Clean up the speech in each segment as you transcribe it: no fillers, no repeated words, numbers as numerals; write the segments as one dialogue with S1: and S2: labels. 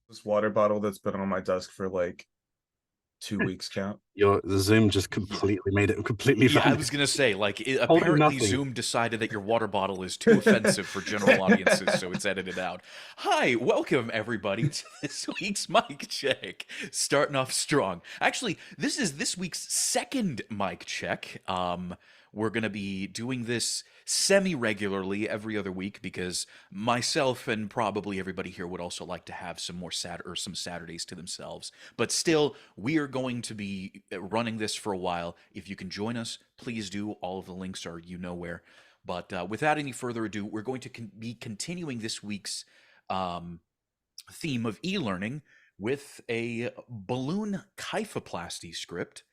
S1: This water bottle that's been on my desk for like 2 weeks count.
S2: The Zoom just
S3: Yeah.
S2: completely made it completely
S3: Yeah, I
S2: random.
S3: was gonna say, like,
S2: Holding
S3: apparently
S2: nothing.
S3: Zoom decided that your water bottle is too offensive for general audiences, so it's edited out. Hi, welcome everybody to this week's mic check. Starting off strong. Actually, this is this week's second mic check. We're gonna be doing this semi-regularly every other week because myself and probably everybody here would also like to have some more some Saturdays to themselves. But still, we are going to be running this for a while. If you can join us, please do. All of the links are you know where. But without any further ado, we're going to be continuing this week's um, theme of e-learning with a balloon kyphoplasty script,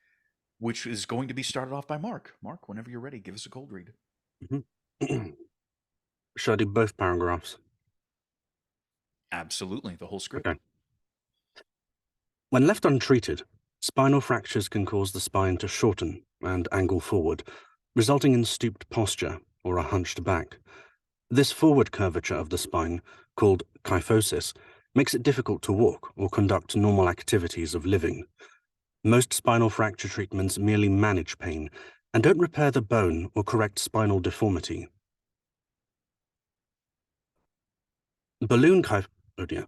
S3: which is going to be started off by Mark. Mark, whenever you're ready, give us a cold read.
S2: Should I do both paragraphs?
S3: Absolutely, the whole script.
S2: Okay. When left untreated, spinal fractures can cause the spine to shorten and angle forward, resulting in stooped posture or a hunched back. This forward curvature of the spine, called kyphosis, makes it difficult to walk or conduct normal activities of living. Most spinal fracture treatments merely manage pain and don't repair the bone or correct spinal deformity. Balloon kyphoplasty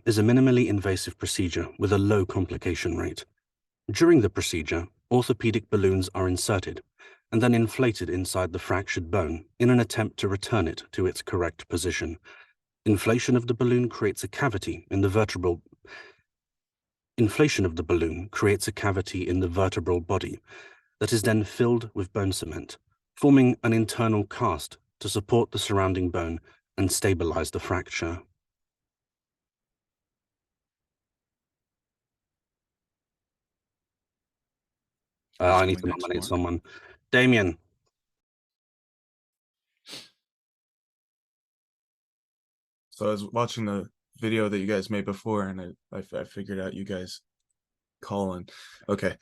S2: is a minimally invasive procedure with a low complication rate. During the procedure, orthopedic balloons are inserted and then inflated inside the fractured bone in an attempt to return it to its correct position. Inflation of the balloon creates a cavity in the vertebral body that is then filled with bone cement, forming an internal cast to support the surrounding bone and stabilize the fracture. I need
S3: Who's
S2: to
S3: going next,
S2: nominate
S3: Mark?
S2: someone. Damien.
S1: So I was watching the video that you guys made before, and I figured out you guys calling. Okay.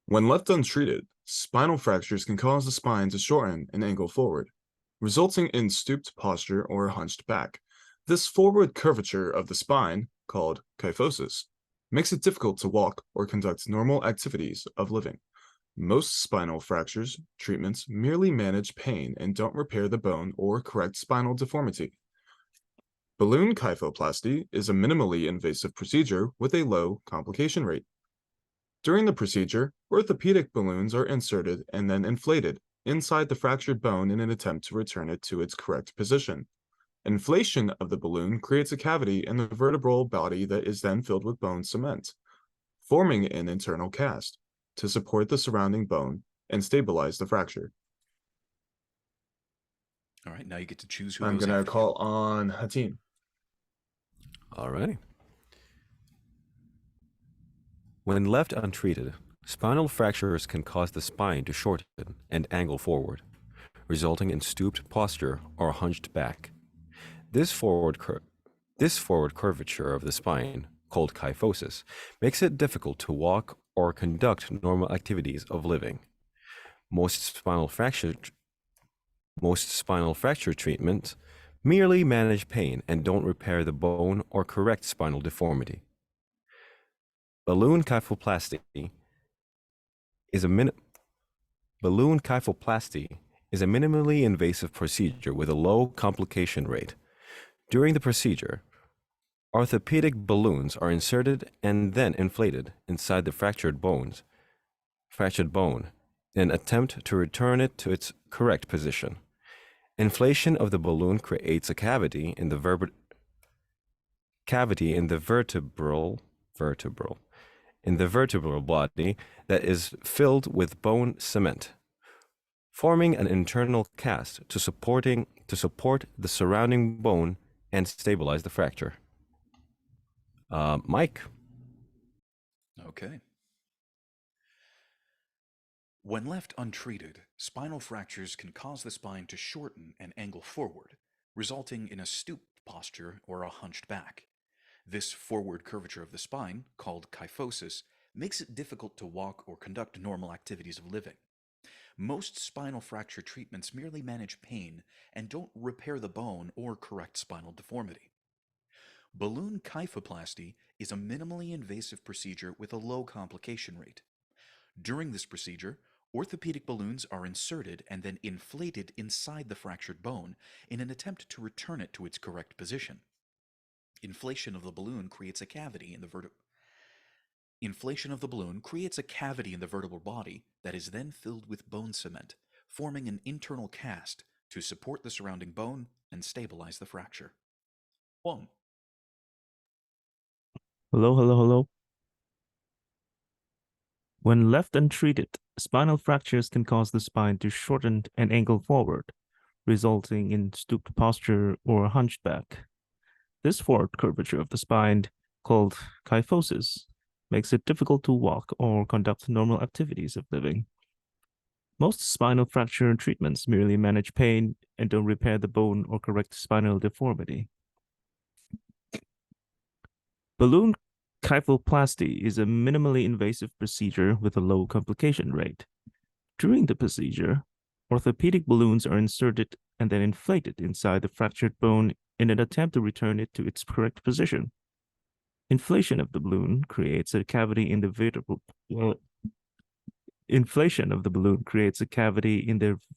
S1: When left untreated, spinal fractures can cause the spine to shorten and angle forward, resulting in stooped posture or a hunched back. This forward curvature of the spine, called kyphosis, makes it difficult to walk or conduct normal activities of living. Most spinal fractures treatments merely manage pain and don't repair the bone or correct spinal deformity. Balloon kyphoplasty is a minimally invasive procedure with a low complication rate. During the procedure, orthopedic balloons are inserted and then inflated inside the fractured bone in an attempt to return it to its correct position. Inflation of the balloon creates a cavity in the vertebral body that is then filled with bone cement, forming an internal cast to support the surrounding bone and stabilize the fracture.
S3: All right, now you get to choose who
S1: I'm
S3: goes
S1: going to
S3: after you.
S1: call on Hatim.
S4: Alrighty. When left untreated, spinal fractures can cause the spine to shorten and angle forward, resulting in stooped posture or a hunched back. This forward curvature of the spine, called kyphosis, makes it difficult to walk or conduct normal activities of living. Most spinal fracture treatments merely manage pain and don't repair the bone or correct spinal deformity. Balloon kyphoplasty is a minimally invasive procedure with a low complication rate. During the procedure, orthopedic balloons are inserted and then inflated inside the fractured bone in an attempt to return it to its correct position. Inflation of the balloon creates a cavity in the vertebral body that is filled with bone cement, forming an internal cast to support the surrounding bone and stabilize the fracture. Mike.
S3: Okay. When left untreated, spinal fractures can cause the spine to shorten and angle forward, resulting in a stooped posture or a hunched back. This forward curvature of the spine, called kyphosis, makes it difficult to walk or conduct normal activities of living. Most spinal fracture treatments merely manage pain and don't repair the bone or correct spinal deformity. Balloon kyphoplasty is a minimally invasive procedure with a low complication rate. During this procedure, orthopedic balloons are inserted and then inflated inside the fractured bone in an attempt to return it to its correct position. Inflation of the balloon creates a cavity in the vertebral body that is then filled with bone cement, forming an internal cast to support the surrounding bone and stabilize the fracture. One.
S5: Hello, hello, hello. When left untreated, spinal fractures can cause the spine to shorten and angle forward, resulting in stooped posture or a hunched back. This forward curvature of the spine, called kyphosis, makes it difficult to walk or conduct normal activities of living. Most spinal fracture treatments merely manage pain and don't repair the bone or correct spinal deformity. Balloon kyphoplasty is a minimally invasive procedure with a low complication rate. During the procedure, orthopedic balloons are inserted and then inflated inside the fractured bone in an attempt to return it to its correct position. Inflation of the balloon creates a cavity in the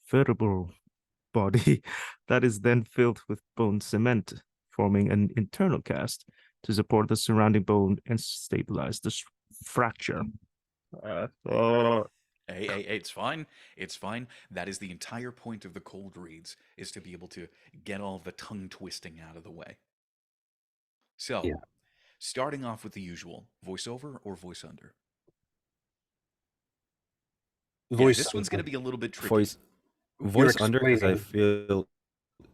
S5: vertebral body that is then filled with bone cement, forming an internal cast to support the surrounding bone and stabilize the fracture.
S3: Hey, it's fine. It's fine. That is the entire point of the cold reads, is to be able to get all the tongue twisting out of the way. So,
S2: Yeah.
S3: starting off with the usual, voiceover or voice under?
S2: Voice
S3: this one's
S2: under.
S3: going to be a little bit tricky.
S4: Voice under, because I
S2: explaining.
S4: feel,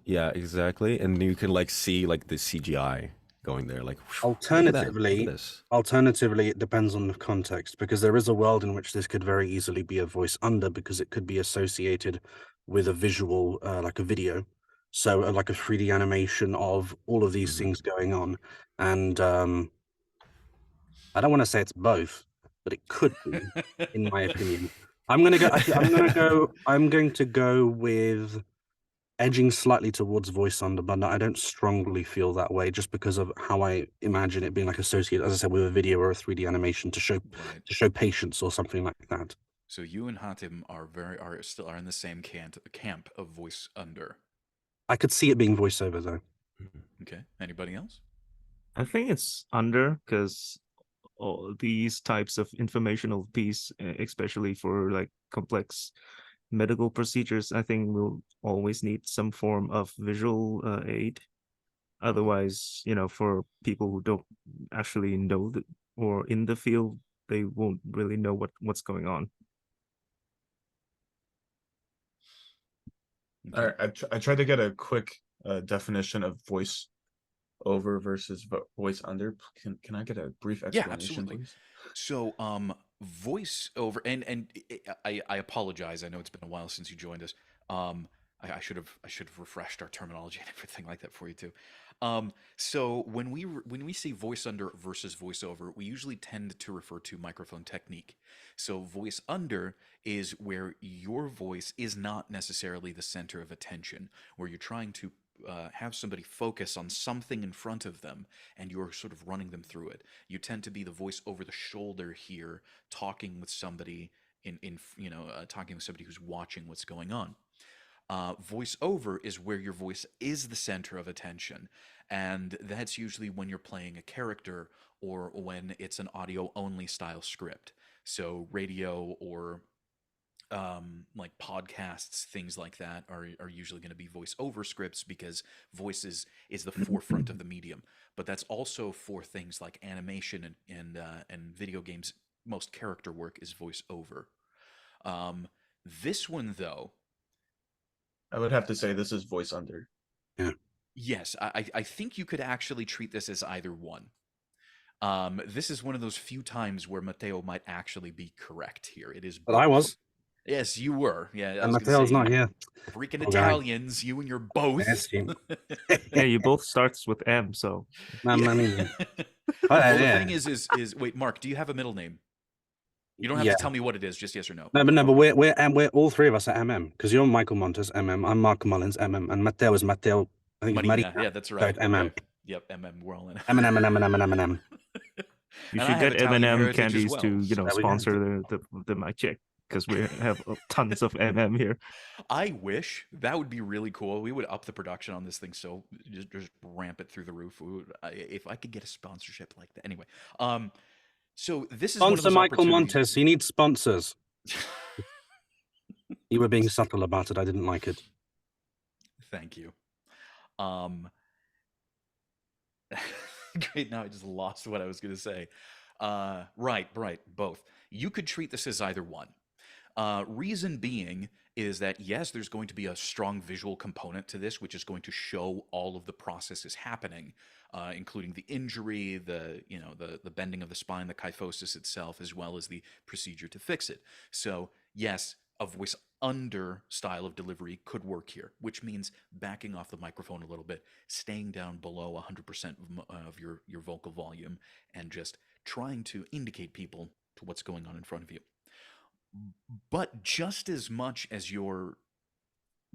S4: yeah, exactly, and you can like see like the CGI going there, like whew, look at that, look at this.
S2: Alternatively, it depends on the context, because there is a world in which this could very easily be a voice under, because it could be associated with a visual, like a video. So like a 3D animation of all of these things going on. And I don't want to say it's both, but it could be, in my opinion. I'm going to go with edging slightly towards voice under, but I don't strongly feel that way, just because of how I imagine it being like associated, as I said, with a video or a 3D animation to show patience or something like that.
S3: So you and Hatim are still in the same camp of voice under.
S2: I could see it being voiceover though.
S3: Okay. Anybody else?
S5: I think it's under, because all these types of informational piece, especially for like complex medical procedures, I think we'll always need some form of visual aid. Otherwise, for people who don't actually know or in the field, they won't really know what's going on.
S1: All right, I tried to get a quick definition of voice over versus voice under. Can I get a brief explanation,
S3: absolutely.
S1: please?
S3: So, voice over, and I apologize. I know it's been a while since you joined us. I should have refreshed our terminology and everything like that for you too. So when we say voice under versus voice over, we usually tend to refer to microphone technique. So voice under is where your voice is not necessarily the center of attention, where you're trying to have somebody focus on something in front of them and you're sort of running them through it. You tend to be the voice over the shoulder here, talking with somebody talking with somebody who's watching what's going on. Voice over is where your voice is the center of attention, and that's usually when you're playing a character or when it's an audio only style script. So radio or like podcasts, things like that are usually going to be voice over scripts, because voice is the forefront of the medium. But that's also for things like animation and video games. Most character work is voice over. This one though,
S1: I would have to say this is voice under.
S2: Yeah.
S3: Yes, I think you could actually treat this as either one. This is one of those few times where Matteo might actually be correct here. It is both.
S2: But I was.
S3: Yes, you were. Yeah,
S2: and Matteo's not here.
S3: Freaking Italians, you and your both.
S2: Yes,
S5: Yeah, you both starts with M, so.
S3: Well, the thing is wait, Mark, do you have a middle name? You don't have
S2: Yeah.
S3: to tell me what it is, just yes or no.
S2: No, but we're all three of us are MM because you're Michael Montes MM, I'm Mark Mullins MM, and Matteo is Matteo. I think it's
S3: Marina.
S2: Marina.
S3: Yeah, that's
S2: So
S3: right.
S2: it's MM.
S3: Okay. Yep, MM. We're all in.
S2: MM.
S5: You
S3: And
S5: should
S3: I have
S5: get
S3: Italian
S5: M&M
S3: heritage as
S5: candies
S3: well,
S5: to,
S3: so-
S2: There we go.
S5: sponsor the mic check because we have tons of MM here.
S3: I wish that would be really cool. We would up the production on this thing so just ramp it through the roof. If I could get a sponsorship like that. Anyway, so this is one of
S2: Sponsor
S3: those
S2: Michael
S3: opportunities.
S2: Montes. He needs sponsors. You were being subtle about it. I didn't like it.
S3: Thank you. Great. Now I just lost what I was going to say. Right. Both. You could treat this as either one. Reason being is that yes, there's going to be a strong visual component to this, which is going to show all of the processes happening, including the injury, the bending of the spine, the kyphosis itself, as well as the procedure to fix it. So yes, a voice under style of delivery could work here, which means backing off the microphone a little bit, staying down below 100% of your vocal volume, and just trying to indicate people to what's going on in front of you. But just as much as you're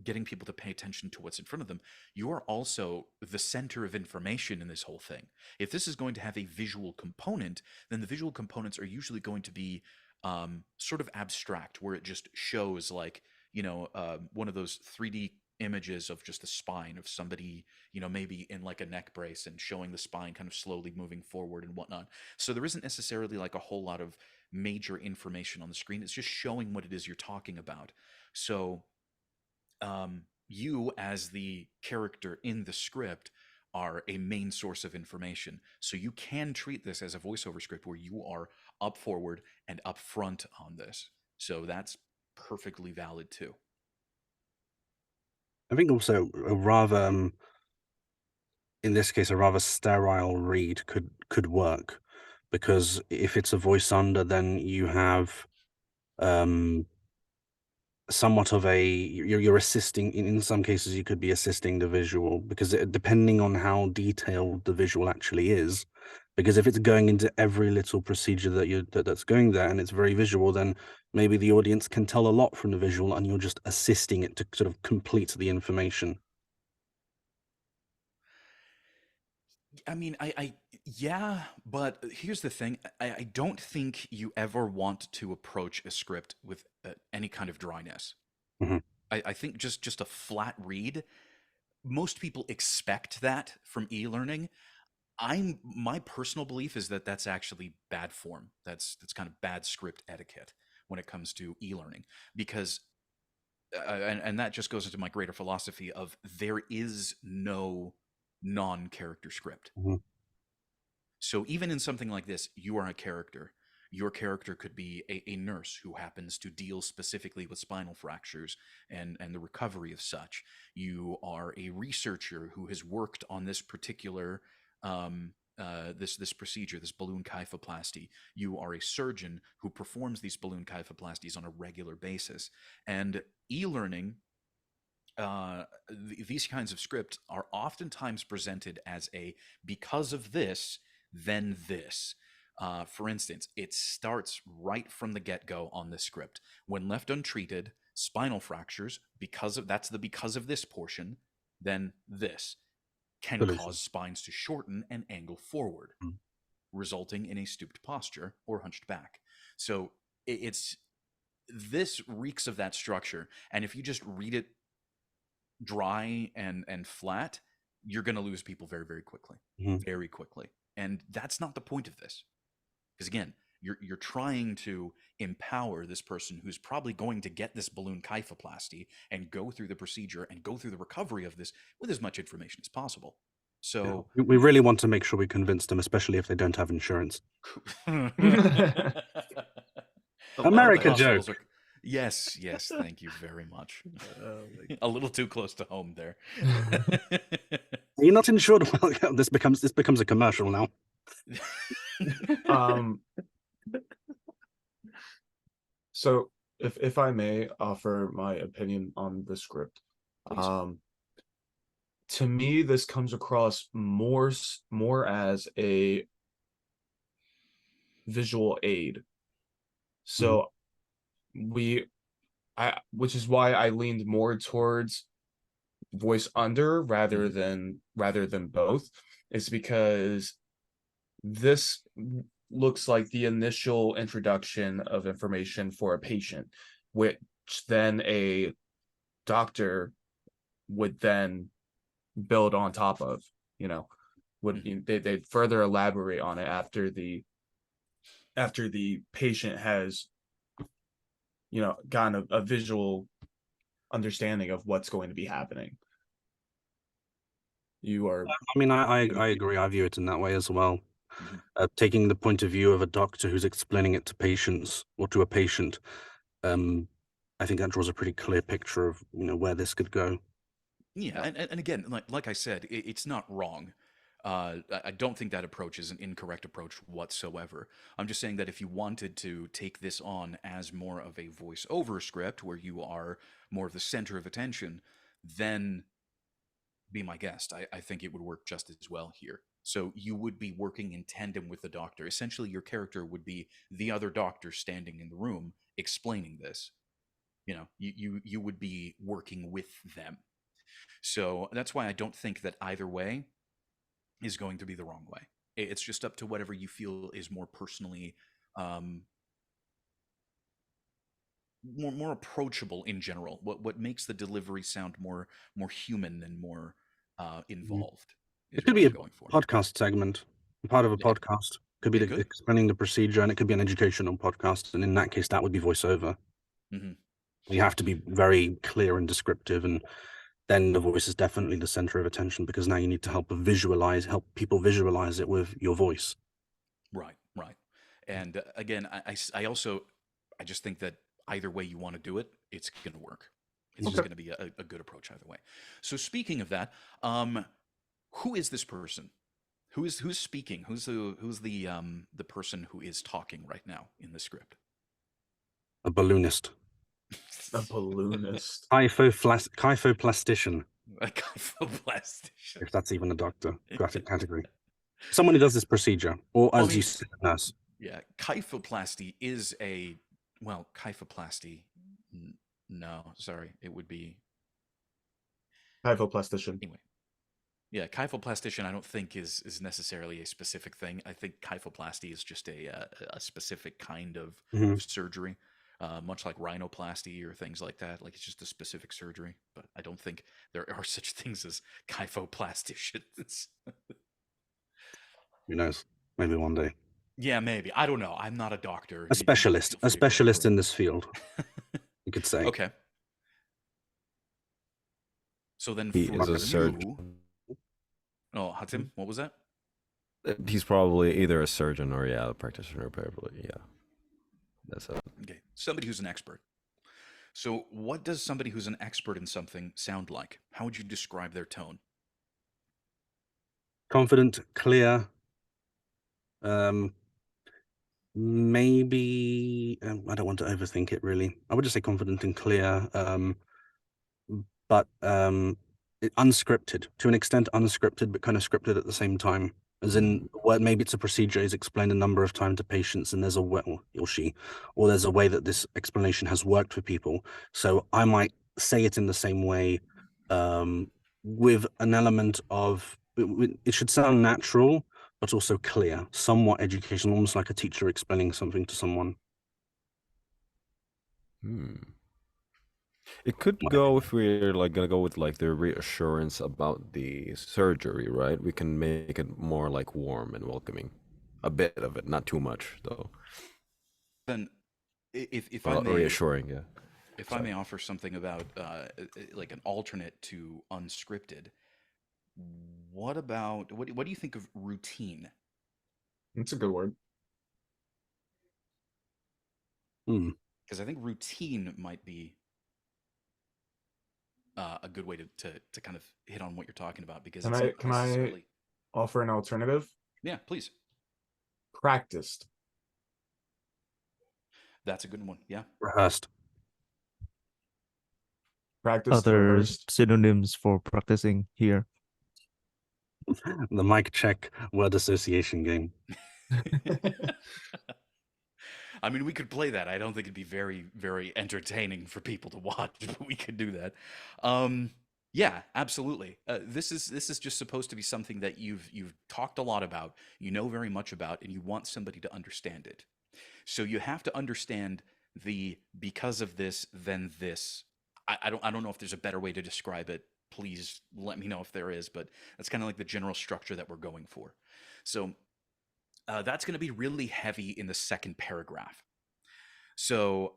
S3: getting people to pay attention to what's in front of them, you are also the center of information in this whole thing. If this is going to have a visual component, then the visual components are usually going to be sort of abstract, where it just shows like, one of those 3D images of just the spine of somebody, maybe in like a neck brace and showing the spine kind of slowly moving forward and whatnot. So there isn't necessarily like a whole lot of major information on the screen. It's just showing what it is you're talking about. So you as the character in the script are a main source of information. So you can treat this as a voiceover script where you are up forward and up front on this. So that's perfectly valid too.
S2: I think also a rather, in this case, a rather sterile read could work, because if it's a voice under, then you have somewhat of you're assisting. In some cases, you could be assisting the visual, because depending on how detailed the visual actually is. Because if it's going into every little procedure that's going there and it's very visual, then maybe the audience can tell a lot from the visual, and you're just assisting it to sort of complete the information.
S3: I mean, yeah, but here's the thing. I don't think you ever want to approach a script with any kind of dryness.
S2: Mhm.
S3: I think just a flat read, most people expect that from e-learning. My personal belief is that that's actually bad form. That's kind of bad script etiquette when it comes to e-learning, because and that just goes into my greater philosophy of there is no non-character script.
S2: Mhm.
S3: So even in something like this, you are a character. Your character could be a nurse who happens to deal specifically with spinal fractures and the recovery of such. You are a researcher who has worked on this particular this procedure, this balloon kyphoplasty. You are a surgeon who performs these balloon kyphoplasties on a regular basis. And e-learning, these kinds of scripts are oftentimes presented as a because of this, then this. For instance, it starts right from the get-go on this script. When left untreated, spinal fractures, because of this portion, then this can
S2: Collision.
S3: cause spines to shorten and angle forward, resulting in a stooped posture or hunched back. So this reeks of that structure. And if you just read it dry and flat, you're going to lose people very, very quickly. Very quickly. And that's not the point of this. Because again, you're trying to empower this person who's probably going to get this balloon kyphoplasty and go through the procedure and go through the recovery of this with as much information as possible. So
S2: we really want to make sure we convince them, especially if they don't have insurance. America joke.
S3: Yes, thank you very much. A little too close to home there.
S2: You're not insured. Well, this becomes a commercial now.
S1: So if I may offer my opinion on the script,
S3: Please.
S1: To me this comes across more as a visual aid So which is why I leaned more towards voice under rather than both, is because this looks like the initial introduction of information for a patient, which then a doctor would then build on top of, they'd further elaborate on it after the patient has gotten a visual understanding of what's going to be happening. You are
S2: I mean, I agree. I view it in that way as well. Taking the point of view of a doctor who's explaining it to patients or to a patient, I think that draws a pretty clear picture of where this could go.
S3: Yeah, and again, like I said, it's not wrong. I don't think that approach is an incorrect approach whatsoever. I'm just saying that if you wanted to take this on as more of a voiceover script where you are more of the center of attention, then be my guest. I think it would work just as well here. So you would be working in tandem with the doctor. Essentially, your character would be the other doctor standing in the room explaining this. You would be working with them. So that's why I don't think that either way is going to be the wrong way. It's just up to whatever you feel is more personally more approachable in general. What makes the delivery sound more human and more involved.
S2: It could be a podcast segment, part of a podcast. Could be explaining the procedure, and it could be an educational podcast. And in that case, that would be voiceover. You have to be very clear and descriptive, and then the voice is definitely the center of attention, because now you need to help people visualize it with your voice.
S3: Right. And again, I just think that either way you want to do it, it's going to work. It's just going to be a good approach either way. So speaking of that, who is this person? Who's speaking? Who's the person who is talking right now in the script?
S2: A balloonist.
S1: A balloonist.
S2: Kyphoplastician.
S3: A kyphoplastician.
S2: If that's even a doctor category. Someone who does this procedure, or as you said, a nurse.
S3: Yeah, kyphoplasty is kyphoplasty. No, sorry, it would be
S1: kyphoplastician.
S3: Anyway, yeah, kyphoplastician I don't think is necessarily a specific thing. I think kyphoplasty is just a specific kind of surgery, much like rhinoplasty or things like that. Like, it's just a specific surgery, but I don't think there are such things as kyphoplasticians.
S2: Who knows? Maybe one day.
S3: Yeah, maybe. I don't know. I'm not a doctor.
S2: A specialist in this field, you could say.
S3: Okay. So then
S4: he is a surgeon.
S3: Oh, Hatim, what was that?
S4: He's probably either a surgeon or a practitioner, probably. Yeah. That's it.
S3: Okay. Somebody who's an expert. So what does somebody who's an expert in something sound like? How would you describe their tone?
S2: Confident, clear. Maybe I don't want to overthink it, really. I would just say confident and clear, but unscripted, to an extent unscripted, but kind of scripted at the same time. As in, maybe it's a procedure is explained a number of times to patients, and there's a way, or there's a way that this explanation has worked for people. So I might say it in the same way, with an element of it should sound natural, but also clear, somewhat educational, almost like a teacher explaining something to someone.
S4: It could go, if we're gonna go with the reassurance about the surgery, right? We can make it more warm and welcoming. A bit of it, not too much though.
S3: Then, if I may,
S4: reassuring, yeah.
S3: If I may offer something about an alternate to unscripted. What do you think of routine?
S1: That's a good word.
S3: Because I think routine might be a good way to kind of hit on what you're talking about. Because
S1: can I offer an alternative?
S3: Yeah, please.
S1: Practiced.
S3: That's a good one. Yeah.
S2: Rehearsed.
S1: Practiced.
S5: Other
S1: rehearsed.
S5: synonyms for practicing here.
S2: The mic check word association game.
S3: I mean, we could play that. I don't think it'd be very, very entertaining for people to watch, but we could do that. Yeah, absolutely. This is just supposed to be something that you've talked a lot about, you know very much about, and you want somebody to understand it. So you have to understand the because of this, then this. I don't know if there's a better way to describe it. Please let me know if there is, but that's kind of like the general structure that we're going for. So that's going to be really heavy in the second paragraph. So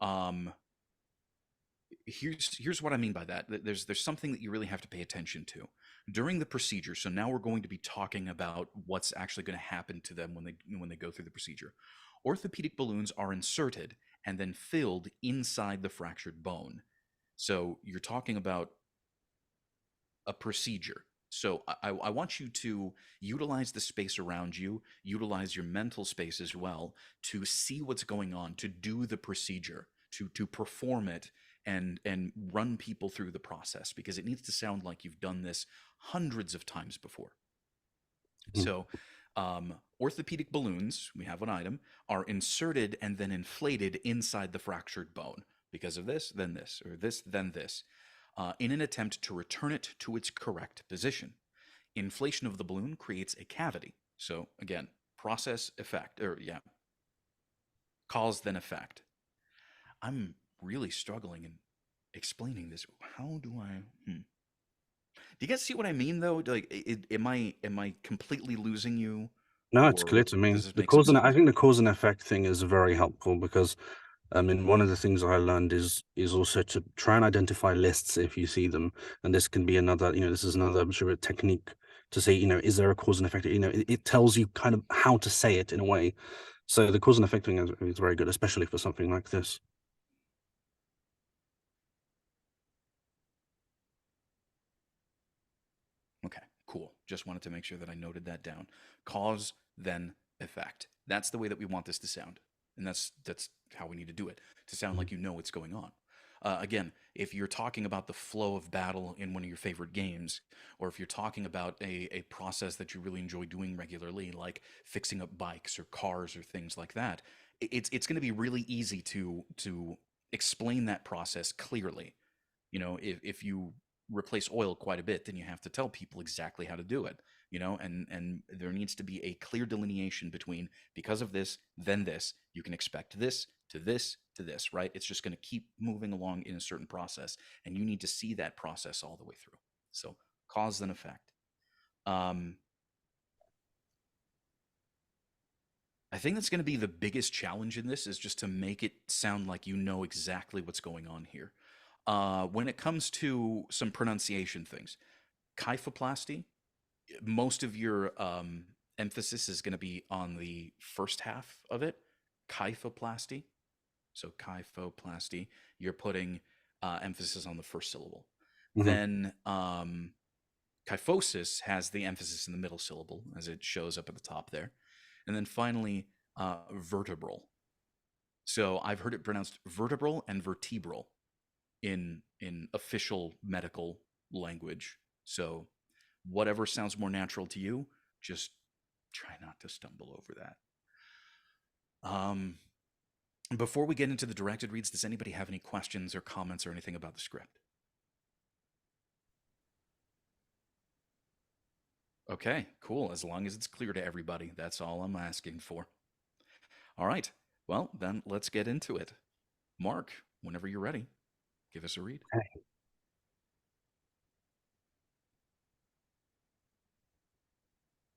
S3: here's what I mean by that. There's something that you really have to pay attention to during the procedure. So now we're going to be talking about what's actually going to happen to them when they go through the procedure. Orthopedic balloons are inserted and then filled inside the fractured bone. So you're talking about a procedure. So I want you to utilize the space around you, utilize your mental space as well to see what's going on, to do the procedure, to perform it and run people through the process, because it needs to sound like you've done this hundreds of times before. So orthopedic balloons, we have an item, are inserted and then inflated inside the fractured bone. Because of this, then this, or this, then this, in an attempt to return it to its correct position. Inflation of the balloon creates a cavity. So again, process, effect, cause then effect. I'm really struggling in explaining this. How do I? Do you guys see what I mean, though? Like, am I completely losing you?
S2: No, it's
S3: Or
S2: clear to me.
S3: does this
S2: The
S3: make some
S2: cause and I
S3: sense?
S2: think the cause and effect thing is very helpful because I mean, one of the things I learned is also to try and identify lists if you see them, and this can be another, this is another sort of technique to say, is there a cause and effect? It tells you kind of how to say it in a way. So the cause and effect thing is very good, especially for something like this.
S3: Okay, cool. Just wanted to make sure that I noted that down. Cause, then effect. That's the way that we want this to sound. And that's how we need to do it, to sound like you know what's going on. Again, if you're talking about the flow of battle in one of your favorite games, or if you're talking about a process that you really enjoy doing regularly, like fixing up bikes or cars or things like that, it's going to be really easy to explain that process clearly. If you replace oil quite a bit, then you have to tell people exactly how to do it, and there needs to be a clear delineation between because of this, then this, you can expect this to this to this, right? It's just going to keep moving along in a certain process, and you need to see that process all the way through. So cause then effect. I think that's going to be the biggest challenge in this, is just to make it sound like you know exactly what's going on here. When it comes to some pronunciation things, kyphoplasty, most of your emphasis is going to be on the first half of it, kyphoplasty. So kyphoplasty, you're putting emphasis on the first syllable. Then kyphosis has the emphasis in the middle syllable, as it shows up at the top there. And then finally, vertebral. So I've heard it pronounced vertebral and vertebral in official medical language. So whatever sounds more natural to you, just try not to stumble over that. Before we get into the directed reads, does anybody have any questions or comments or anything about the script? Okay, cool. As long as it's clear to everybody, that's all I'm asking for. All right. Well, then let's get into it. Mark, whenever you're ready, give us a read.
S2: Okay.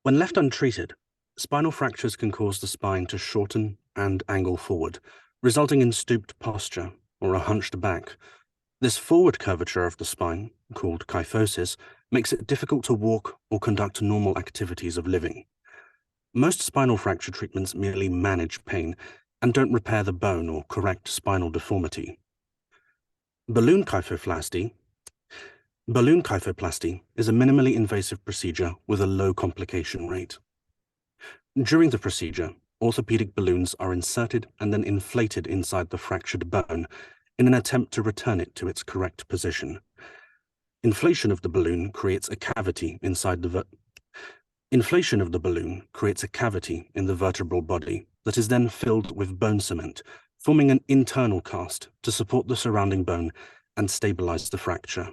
S2: When left untreated, spinal fractures can cause the spine to shorten and angle forward, resulting in stooped posture or a hunched back. This forward curvature of the spine, called kyphosis, makes it difficult to walk or conduct normal activities of living. Most spinal fracture treatments merely manage pain and don't repair the bone or correct spinal deformity. Balloon kyphoplasty is a minimally invasive procedure with a low complication rate. During the procedure, orthopedic balloons are inserted and then inflated inside the fractured bone in an attempt to return it to its correct position. Inflation of the balloon creates a cavity inside the Inflation of the balloon creates a cavity in the vertebral body that is then filled with bone cement, forming an internal cast to support the surrounding bone and stabilize the fracture.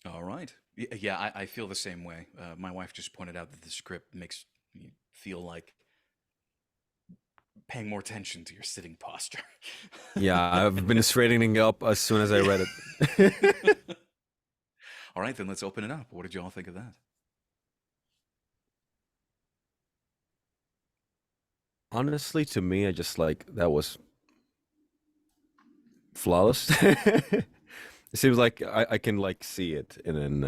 S3: All right. Yeah, I feel the same way. My wife just pointed out that the script makes you feel like paying more attention to your sitting posture.
S4: Yeah, I've been straightening up as soon as I read it.
S3: All right, then let's open it up. What did you all think of that?
S4: Honestly, to me, I just like that was flawless. It seems like I can like see it in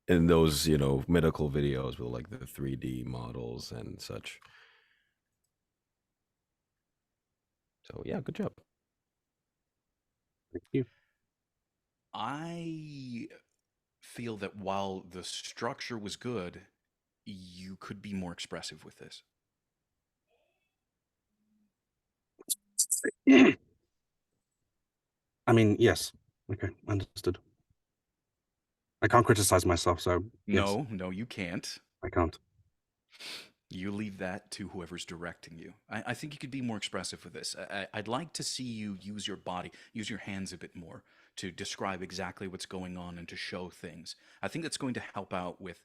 S4: those, you know, medical videos with like the 3D models and such. So yeah, good job.
S2: Thank you.
S3: I feel that while the structure was good, you could be more expressive with this.
S2: I mean, yes. Okay, understood. I can't criticize myself, so yes,
S3: No, you can't.
S2: I can't.
S3: You leave that to whoever's directing you. I think you could be more expressive with this. I'd like to see you use your body, use your hands a bit more to describe exactly what's going on and to show things. I think that's going to help out with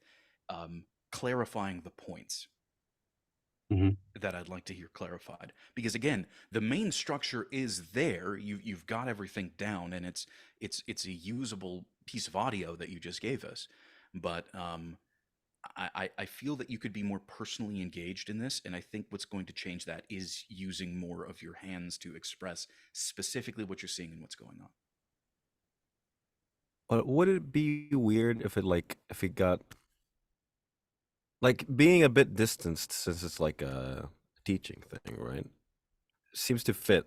S3: clarifying the points
S2: Mhm.
S3: that I'd like to hear clarified. Because again, the main structure is there. You've got everything down, and it's a usable piece of audio that you just gave us. But I feel that you could be more personally engaged in this, and I think what's going to change that is using more of your hands to express specifically what you're seeing and what's going on.
S4: But would it be weird if it got like being a bit distanced since it's like a teaching thing, right? Seems to fit.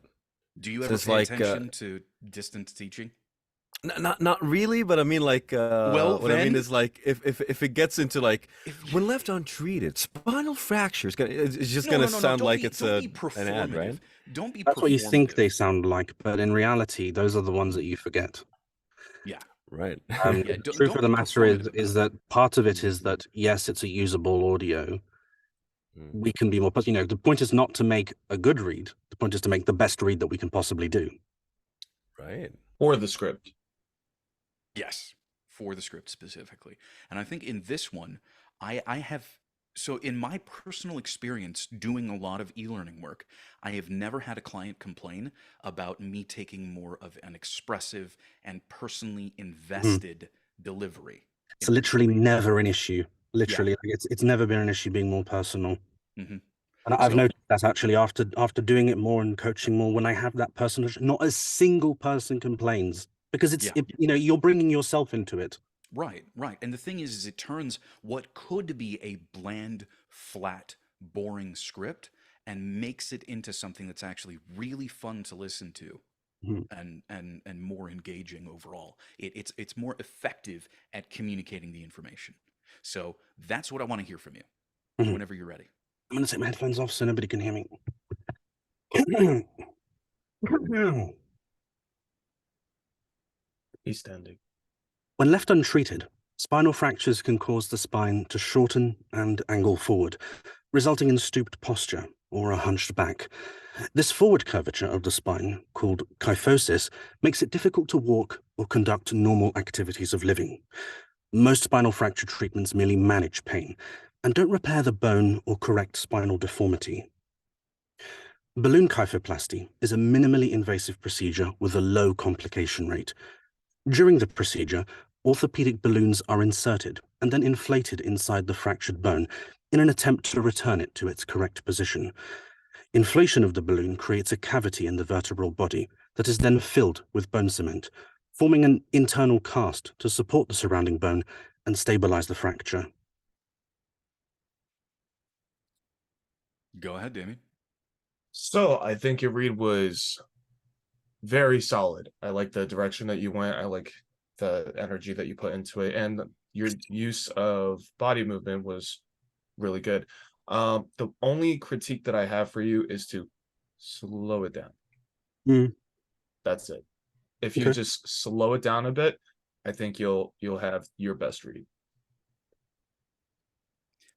S3: Do you ever
S4: Since
S3: pay
S4: like
S3: attention to distance teaching?
S4: not really, but I mean like
S3: Well,
S4: what I mean
S3: then-
S4: is like if it gets into like
S3: If
S4: when left untreated, spinal fractures it's just
S3: No,
S4: gonna
S3: no, no, no,
S4: sound
S3: don't
S4: like
S3: be-
S4: it's
S3: don't be
S4: an ad, right?
S3: performative. Don't be
S2: That's what you think they
S3: performative.
S2: sound like, but in reality, those are the ones that you forget.
S3: Yeah.
S4: Right.
S2: The
S3: don't-
S2: truth
S3: don't
S2: of the
S3: be
S2: matter is
S3: performative
S2: is
S3: about
S2: that part of it is that yes, it's a usable audio.
S4: Mm.
S2: We can be more, you know, the point is not to make a good read. The point is to make the best read that we can possibly do.
S4: Right.
S1: Or the script.
S3: Yes, for the script specifically. And I think in this one, I have, so in my personal experience doing a lot of e-learning work, I have never had a client complain about me taking more of an expressive and personally invested delivery.
S2: It's literally never an issue. Literally,
S3: Yeah.
S2: like, it's never been an issue being more personal.
S3: Mhm.
S2: And I've
S3: So-
S2: noticed that actually after doing it more and coaching more, when I have that person, not a single person complains because it's
S3: Yeah.
S2: you know, you're bringing yourself into it.
S3: Right, right. And the thing is it turns what could be a bland, flat, boring script and makes it into something that's actually really fun to listen to
S2: Mhm.
S3: and more engaging overall. It's more effective at communicating the information. So that's what I want to hear from you
S2: Mhm.
S3: whenever you're ready.
S2: I'm gonna take my headphones off so nobody can hear me.
S1: He's standing.
S2: When left untreated, spinal fractures can cause the spine to shorten and angle forward, resulting in stooped posture or a hunched back. This forward curvature of the spine, called kyphosis, makes it difficult to walk or conduct normal activities of living. Most spinal fracture treatments merely manage pain and don't repair the bone or correct spinal deformity. Balloon kyphoplasty is a minimally invasive procedure with a low complication rate. During the procedure, orthopedic balloons are inserted and then inflated inside the fractured bone in an attempt to return it to its correct position. Inflation of the balloon creates a cavity in the vertebral body that is then filled with bone cement, forming an internal cast to support the surrounding bone and stabilize the fracture.
S3: Go ahead, Damien.
S1: So I think your read was very solid. I like the direction that you went. I like the energy that you put into it, and your use of body movement was really good. The only critique that I have for you is to slow it down.
S2: Mm.
S1: That's it. If you
S2: Okay.
S1: just slow it down a bit, I think you'll have your best read.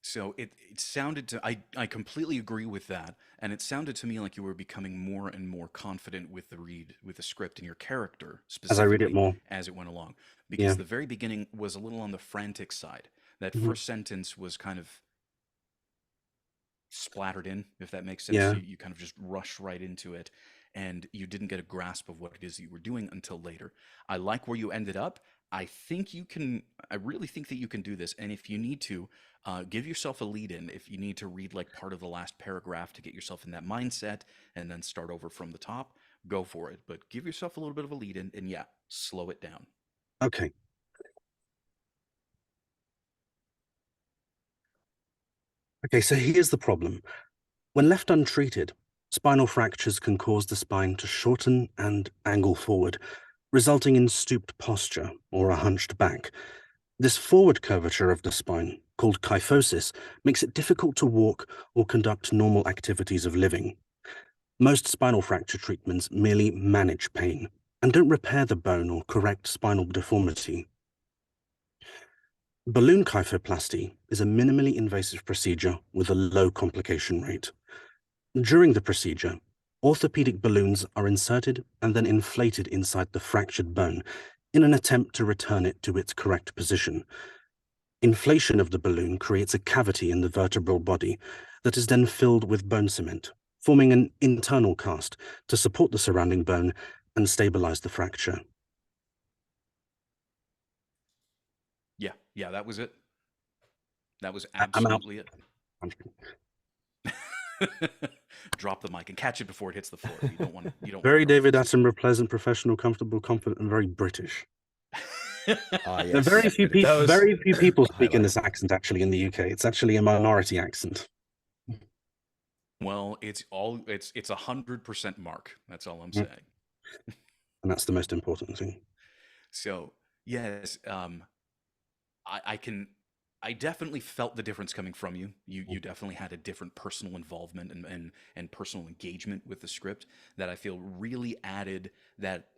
S3: So it sounded to I completely agree with that, and it sounded to me like you were becoming more and more confident with the read with the script and your character
S2: As I read it
S3: specifically
S2: more.
S3: as it went along.
S2: Yeah.
S3: Because the very beginning was a little on the frantic side. That
S2: Mhm.
S3: first sentence was kind of splattered in, if that makes sense.
S2: Yeah.
S3: You kind of just rush right into it, and you didn't get a grasp of what it is that you were doing until later. I like where you ended up. I think you can. I really think that you can do this. And if you need to, give yourself a lead in. If you need to read like part of the last paragraph to get yourself in that mindset, and then start over from the top, go for it. But give yourself a little bit of a lead in, and yeah, slow it down.
S2: Okay. Okay, so here's the problem. When left untreated, spinal fractures can cause the spine to shorten and angle forward, resulting in stooped posture or a hunched back. This forward curvature of the spine, called kyphosis, makes it difficult to walk or conduct normal activities of living. Most spinal fracture treatments merely manage pain and don't repair the bone or correct spinal deformity. Balloon kyphoplasty is a minimally invasive procedure with a low complication rate. During the procedure, orthopedic balloons are inserted and then inflated inside the fractured bone in an attempt to return it to its correct position. Inflation of the balloon creates a cavity in the vertebral body that is then filled with bone cement, forming an internal cast to support the surrounding bone and stabilize the fracture.
S3: Yeah, that was it. That was
S2: I'm out.
S3: absolutely it. Drop the mic and catch it before it hits the floor. You don't want. You don't.
S2: Very
S3: want to
S2: David Attenborough, pleasant, professional, comfortable, confident, and very British.
S4: Ah,
S2: There are very
S4: yes.
S2: few
S1: That
S2: people.
S1: was-
S2: Very few people speak in
S4: Highlight.
S2: this accent actually in the UK. It's actually a minority accent,
S3: Well, it's 100% Mark. That's all I'm
S2: Mm.
S3: saying.
S2: and that's the most important thing.
S3: So yes, I definitely felt the difference coming from you. You definitely had a different personal involvement and personal engagement with the script that I feel really added that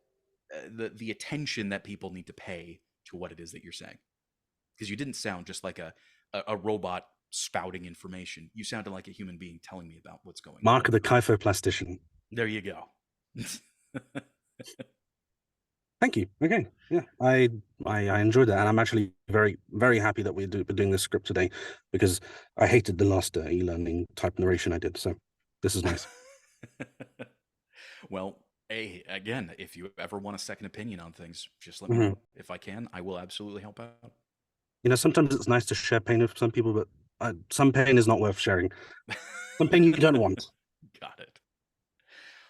S3: the attention that people need to pay to what it is that you're saying. Because you didn't sound just like a robot spouting information. You sounded like a human being telling me about what's going on.
S2: Mark the kyphoplastician.
S3: There you go.
S2: Thank you. Okay, yeah, I enjoyed that, and I'm actually very, very happy that we're doing this script today, because I hated the last e-learning type narration I did. So this is nice.
S3: Well, hey, again, if you ever want a second opinion on things, just let me
S2: Mhm.
S3: know. If I can, I will absolutely help out.
S2: You know, sometimes it's nice to share pain with some people, but some pain is not worth sharing. Some pain you don't want.
S3: Got it.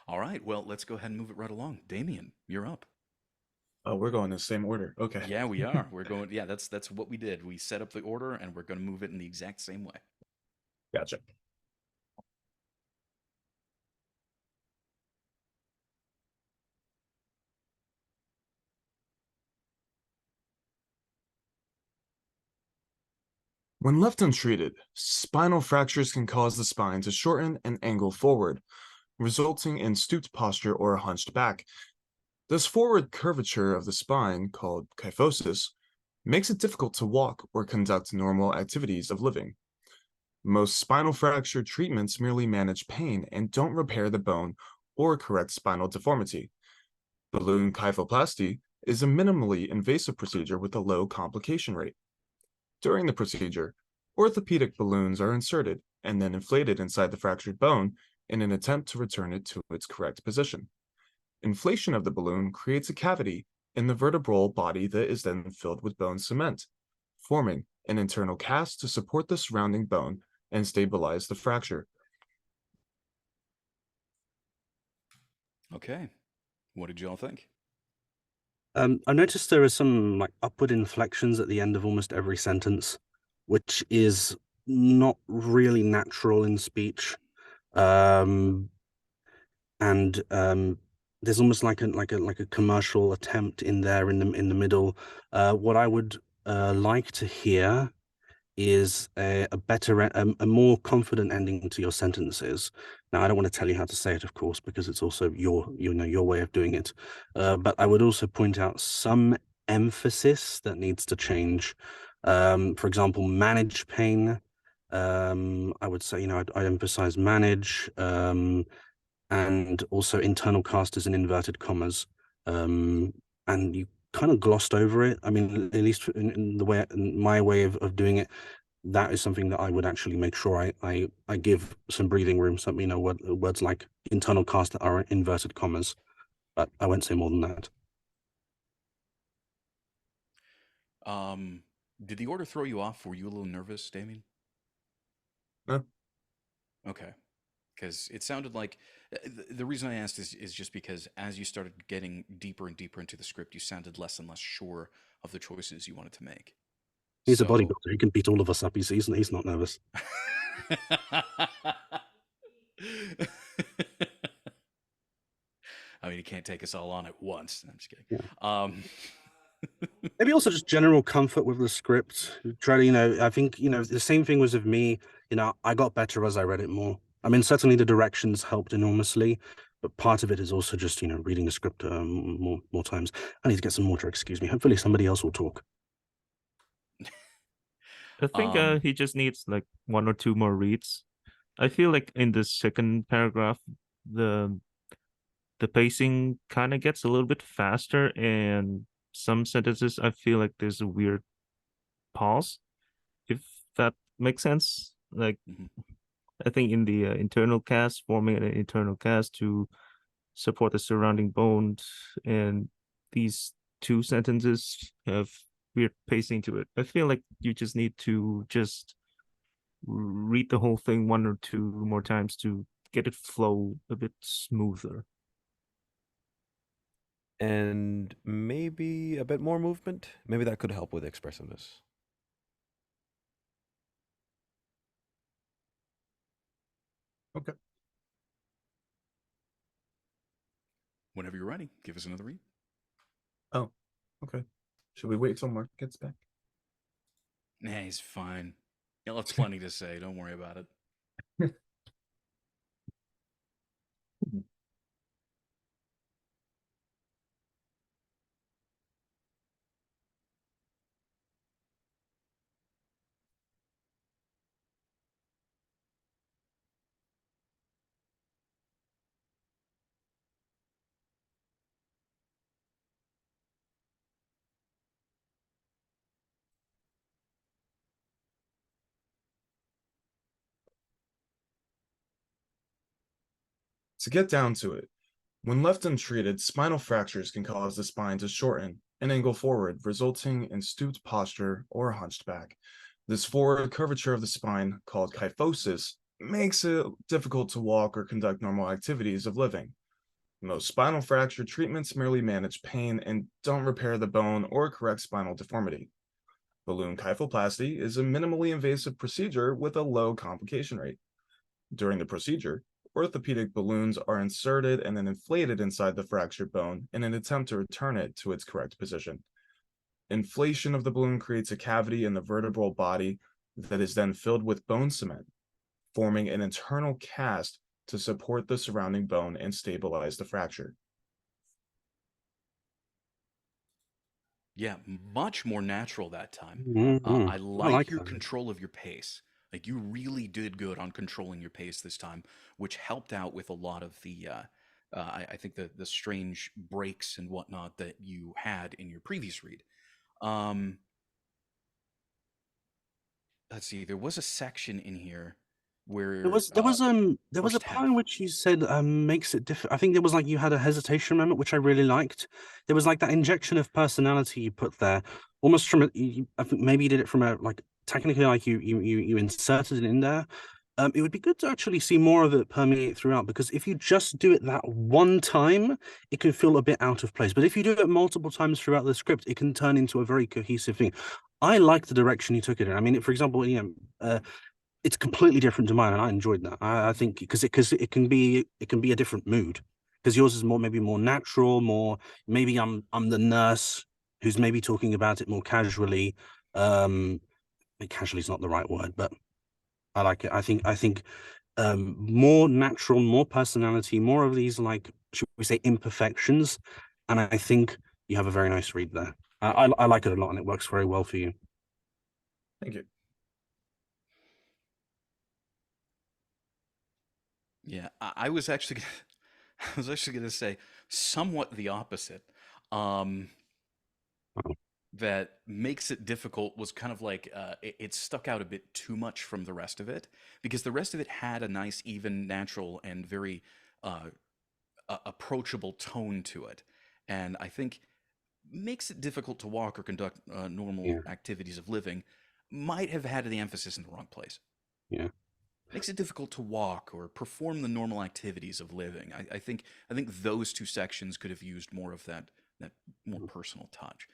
S3: All right. Well, let's go ahead and move it right along. Damien, you're up.
S1: Oh, we're going in the same order. Okay.
S3: Yeah, we are. We're going. Yeah, that's what we did. We set up the order, and we're going to move it in the exact same way.
S1: Gotcha. When left untreated, spinal fractures can cause the spine to shorten and angle forward, resulting in stooped posture or a hunched back. This forward curvature of the spine, called kyphosis, makes it difficult to walk or conduct normal activities of living. Most spinal fracture treatments merely manage pain and don't repair the bone or correct spinal deformity. Balloon kyphoplasty is a minimally invasive procedure with a low complication rate. During the procedure, orthopedic balloons are inserted and then inflated inside the fractured bone in an attempt to return it to its correct position. Inflation of the balloon creates a cavity in the vertebral body that is then filled with bone cement, forming an internal cast to support the surrounding bone and stabilize the fracture.
S3: Okay. What did y'all think?
S2: I noticed there are some like upward inflections at the end of almost every sentence, which is not really natural in speech. And there's almost like a commercial attempt in there in the middle. What I would like to hear is a better, a more confident ending to your sentences. Now, I don't want to tell you how to say it, of course, because it's also your way of doing it. But I would also point out some emphasis that needs to change. For example, manage pain. I would say, I emphasize manage, and also internal cast as in inverted commas. And you kind of glossed over it. I mean, at least in the way, in my way of doing it, that is something that I would actually make sure I give some breathing room. Some, words like internal cast that are inverted commas, but I won't say more than that.
S3: Did the order throw you off? Were you a little nervous, Damien?
S1: No.
S3: Okay. Because it sounded like the reason I asked is just because as you started getting deeper and deeper into the script, you sounded less and less sure of the choices you wanted to make.
S2: He's a bodybuilder. He can beat all of us up. He's not nervous.
S3: I mean, he can't take us all on at once. I'm just kidding.
S2: Yeah. Maybe also just general comfort with the script. Try to, I think, the same thing was with me. I got better as I read it more. I mean, certainly the directions helped enormously, but part of it is also just, reading the script more times. I need to get some water, excuse me. Hopefully somebody else will talk.
S5: I think he just needs like 1 or 2 more reads. I feel like in the second paragraph, the pacing kind of gets a little bit faster, and some sentences I feel like there's a weird pause, if that makes sense. Like, I think in the internal cast, forming an internal cast to support the surrounding bones, and these 2 sentences have weird pacing to it. I feel like you just need to just read the whole thing 1 or 2 more times to get it flow a bit smoother.
S4: And maybe a bit more movement. Maybe that could help with expressiveness.
S1: Okay.
S3: Whenever you're ready, give us another read.
S1: Oh, okay. Should we wait till Mark gets back?
S3: Nah, he's fine. He'll have plenty to say. Don't worry about it.
S1: To get down to it, when left untreated, spinal fractures can cause the spine to shorten and angle forward, resulting in stooped posture or hunched back. This forward curvature of the spine, called kyphosis, makes it difficult to walk or conduct normal activities of living. Most spinal fracture treatments merely manage pain and don't repair the bone or correct spinal deformity. Balloon kyphoplasty is a minimally invasive procedure with a low complication rate. During the procedure, orthopedic balloons are inserted and then inflated inside the fractured bone in an attempt to return it to its correct position. Inflation of the balloon creates a cavity in the vertebral body that is then filled with bone cement, forming an internal cast to support the surrounding bone and stabilize the fracture.
S3: Yeah, much more natural that time.
S2: Mm-hmm.
S3: I like your
S2: that.
S3: control of your pace. Like, you really did good on controlling your pace this time, which helped out with a lot of the, I think the strange breaks and whatnot that you had in your previous read. Let's see, there was a section in here where
S2: There was a
S3: first
S2: part in
S3: half.
S2: which you said makes it different. I think there was like you had a hesitation moment, which I really liked. There was like that injection of personality you put there, almost from I think maybe you did it from a like technically like you inserted it in there. It would be good to actually see more of it permeate throughout, because if you just do it that one time, it can feel a bit out of place. But if you do it multiple times throughout the script, it can turn into a very cohesive thing. I like the direction you took it in. I mean, for example, it's completely different to mine, and I enjoyed that. I think because it can be a different mood, because yours is maybe more natural, more maybe I'm the nurse who's maybe talking about it more casually. casually is not the right word, but I like it. I think more natural, more personality, more of these, like, should we say, imperfections, and I think you have a very nice read there. I like it a lot, and it works very well for you.
S1: Thank you.
S3: Yeah, I was actually I was actually going to say somewhat the opposite. Um,
S2: Oh.
S3: that makes it difficult was kind of like it stuck out a bit too much from the rest of it, because the rest of it had a nice, even, natural, and very uh, approachable tone to it, and I think makes it difficult to walk or conduct normal
S2: Yeah,
S3: activities of living might have had the emphasis in the wrong place.
S2: yeah.
S3: Makes it difficult to walk or perform the normal activities of living. I think those two sections could have used more of that more personal touch.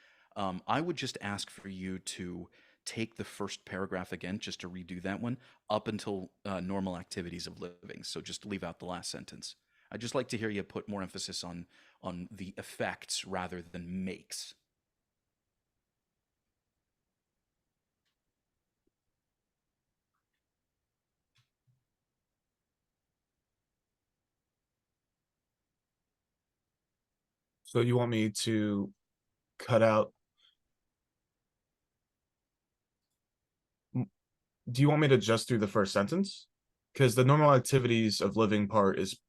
S3: I would just ask for you to take the first paragraph again, just to redo that one up until normal activities of living. So just leave out the last sentence. I'd just like to hear you put more emphasis on the effects rather than makes.
S1: So you want me to cut out? Do you want me to just do the first sentence? Because the normal activities of living part is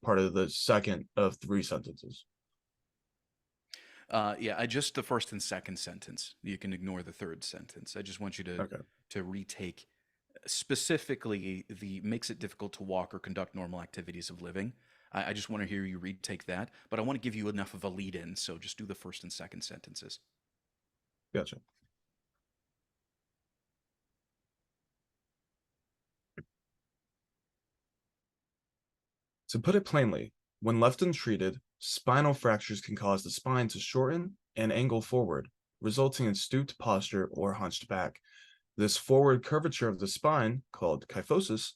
S1: part of the second of 3 sentences.
S3: Yeah, I just the first and second sentence. You can ignore the third sentence. I just want you
S1: Okay.
S3: to retake specifically the makes it difficult to walk or conduct normal activities of living. I just want to hear you retake that, but I want to give you enough of a lead in, so just do the first and second sentences.
S1: Gotcha. To put it plainly, when left untreated, spinal fractures can cause the spine to shorten and angle forward, resulting in stooped posture or hunched back. This forward curvature of the spine, called kyphosis,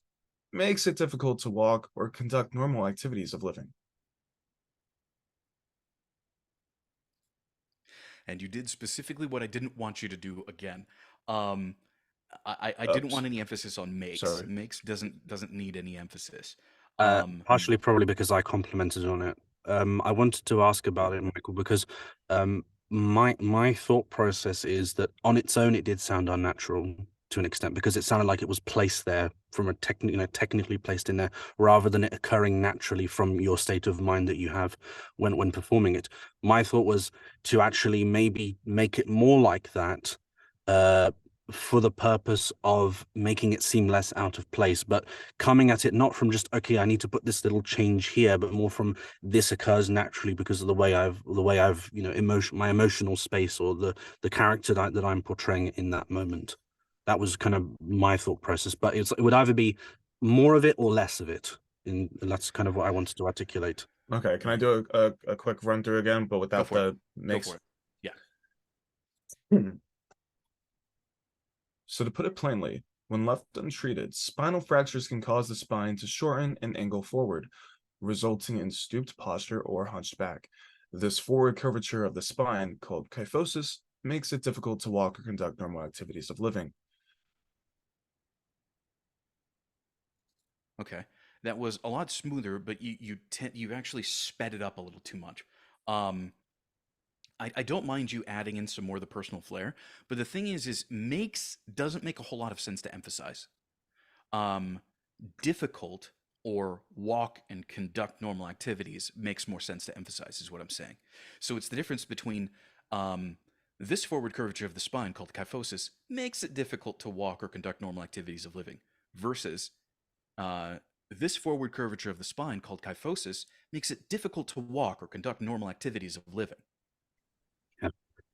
S1: makes it difficult to walk or conduct normal activities of living.
S3: And you did specifically what I didn't want you to do again. Um, I didn't want any emphasis on makes.
S1: Sorry.
S3: Makes doesn't need any emphasis. Um,
S2: Partially probably because I complimented on it. I wanted to ask about it, Michael, because my thought process is that on its own it did sound unnatural to an extent, because it sounded like it was placed there from a technically placed in there, rather than it occurring naturally from your state of mind that you have when performing it. My thought was to actually maybe make it more like that, for the purpose of making it seem less out of place, but coming at it not from just, okay, I need to put this little change here, but more from, this occurs naturally because of the way I've my emotional space, or the character that I'm portraying in that moment. That was kind of my thought process, but it would either be more of it or less of it, and that's kind of what I wanted to articulate.
S1: Okay, can I do a quick run through again, but without
S3: for it.
S1: the
S3: Go
S1: makes?
S3: for it. Yeah.
S1: So to put it plainly, when left untreated, spinal fractures can cause the spine to shorten and angle forward, resulting in stooped posture or hunched back. This forward curvature of the spine, called kyphosis, makes it difficult to walk or conduct normal activities of living.
S3: Okay, that was a lot smoother, but you actually sped it up a little too much. I don't mind you adding in some more of the personal flair, but the thing is doesn't make a whole lot of sense to emphasize. Difficult or walk and conduct normal activities makes more sense to emphasize, is what I'm saying. So it's the difference between this forward curvature of the spine, called kyphosis, makes it difficult to walk or conduct normal activities of living, versus this forward curvature of the spine, called kyphosis, makes it difficult to walk or conduct normal activities of living.
S2: Yeah.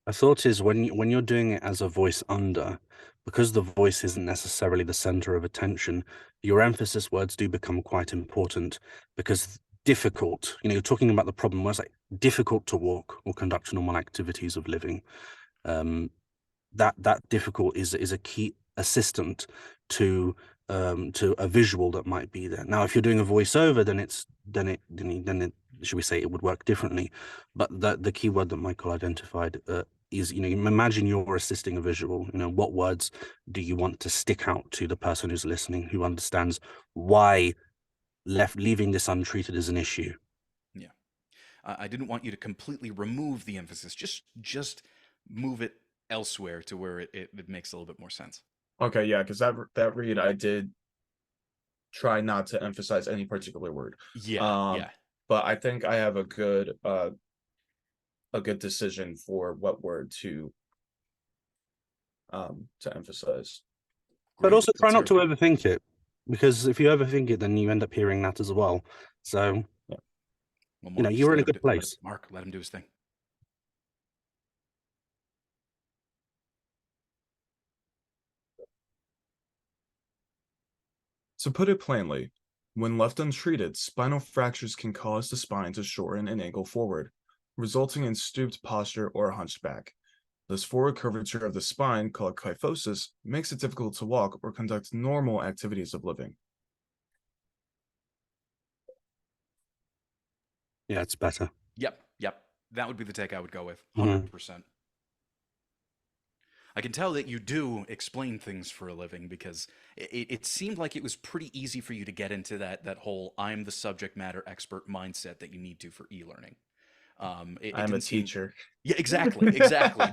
S2: My thought is, when you're doing it as a voice under, because the voice isn't necessarily the center of attention, your emphasis words do become quite important, because difficult, you're talking about the problem where it's like difficult to walk or conduct normal activities of living. That difficult is a key assistant to a visual that might be there. Now, if you're doing a voiceover, then should we say it would work differently. But the key word that Michael identified is, imagine you're assisting a visual. What words do you want to stick out to the person who's listening, who understands why leaving this untreated is an issue?
S3: Yeah. I didn't want you to completely remove the emphasis. Just move it elsewhere to where it makes a little bit more sense.
S1: Okay, yeah, because that read I did try not to emphasize any particular word.
S3: Yeah, yeah.
S1: But I think I have a good decision for what word to emphasize.
S2: But
S3: Great.
S2: also try
S3: Let's
S2: not to
S3: hear it.
S2: overthink it, because if you overthink it, then you end up hearing that as well. So,
S3: Well,
S2: you know,
S3: Mark,
S2: you're
S3: just
S2: in a
S3: let him
S2: good
S3: do- let-
S2: place.
S3: Mark, let him do his thing.
S1: To put it plainly, when left untreated, spinal fractures can cause the spine to shorten and angle forward, resulting in stooped posture or a hunched back. This forward curvature of the spine, called kyphosis, makes it difficult to walk or conduct normal activities of living.
S2: Yeah, it's better.
S3: Yep. That would be the take I would go with.
S2: Mhm.
S3: 100%. I can tell that you do explain things for a living, because it seemed like it was pretty easy for you to get into that whole I'm the subject matter expert mindset that you need to for e-learning. It
S1: I'm a
S3: didn't seem.
S1: teacher.
S3: Yeah, exactly.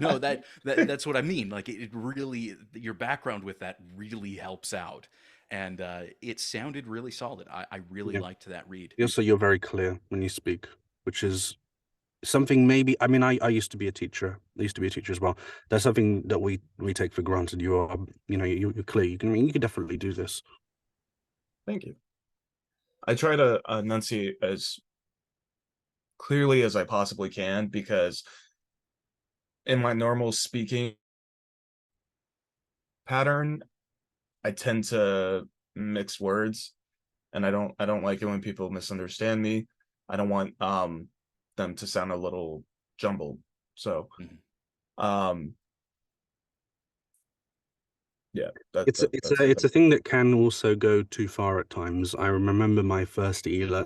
S3: No, that's what I mean. Like, it really, your background with that really helps out, and it sounded really solid. I really
S2: Yeah.
S3: liked that read.
S2: Also, you're very clear when you speak, which is something maybe, I mean, I used to be a teacher. I used to be a teacher as well. That's something that we take for granted. You are, you're clear. You can definitely do this.
S1: Thank you. I try to enunciate as clearly as I possibly can, because in my normal speaking pattern, I tend to mix words, and I don't like it when people misunderstand me. I don't want them to sound a little jumbled. So yeah,
S2: It's a thing that can also go too far at times. I remember some of my first e-learning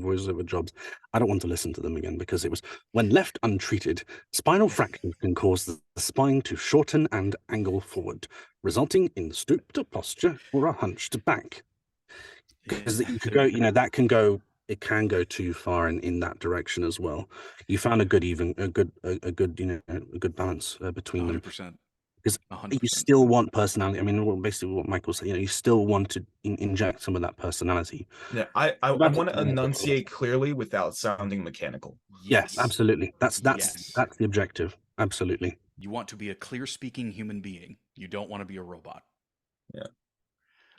S2: voiceover jobs. I don't want to listen to them again, because it was, when left untreated, spinal fractures can cause the spine to shorten and angle forward, resulting in stooped posture or a hunched back. Because you could go, it can go too far in that direction as well. You found a good balance between them.
S3: 100%.
S2: Because
S3: 100%.
S2: you still want personality. I mean, basically what Michael said, you still want to inject some of that personality.
S1: Yeah, I
S2: That's
S1: want to
S2: what-
S1: enunciate clearly without sounding mechanical.
S2: Yes, absolutely. That's
S3: Yes.
S2: that's the objective. Absolutely.
S3: You want to be a clear-speaking human being. You don't want to be a robot.
S1: Yeah.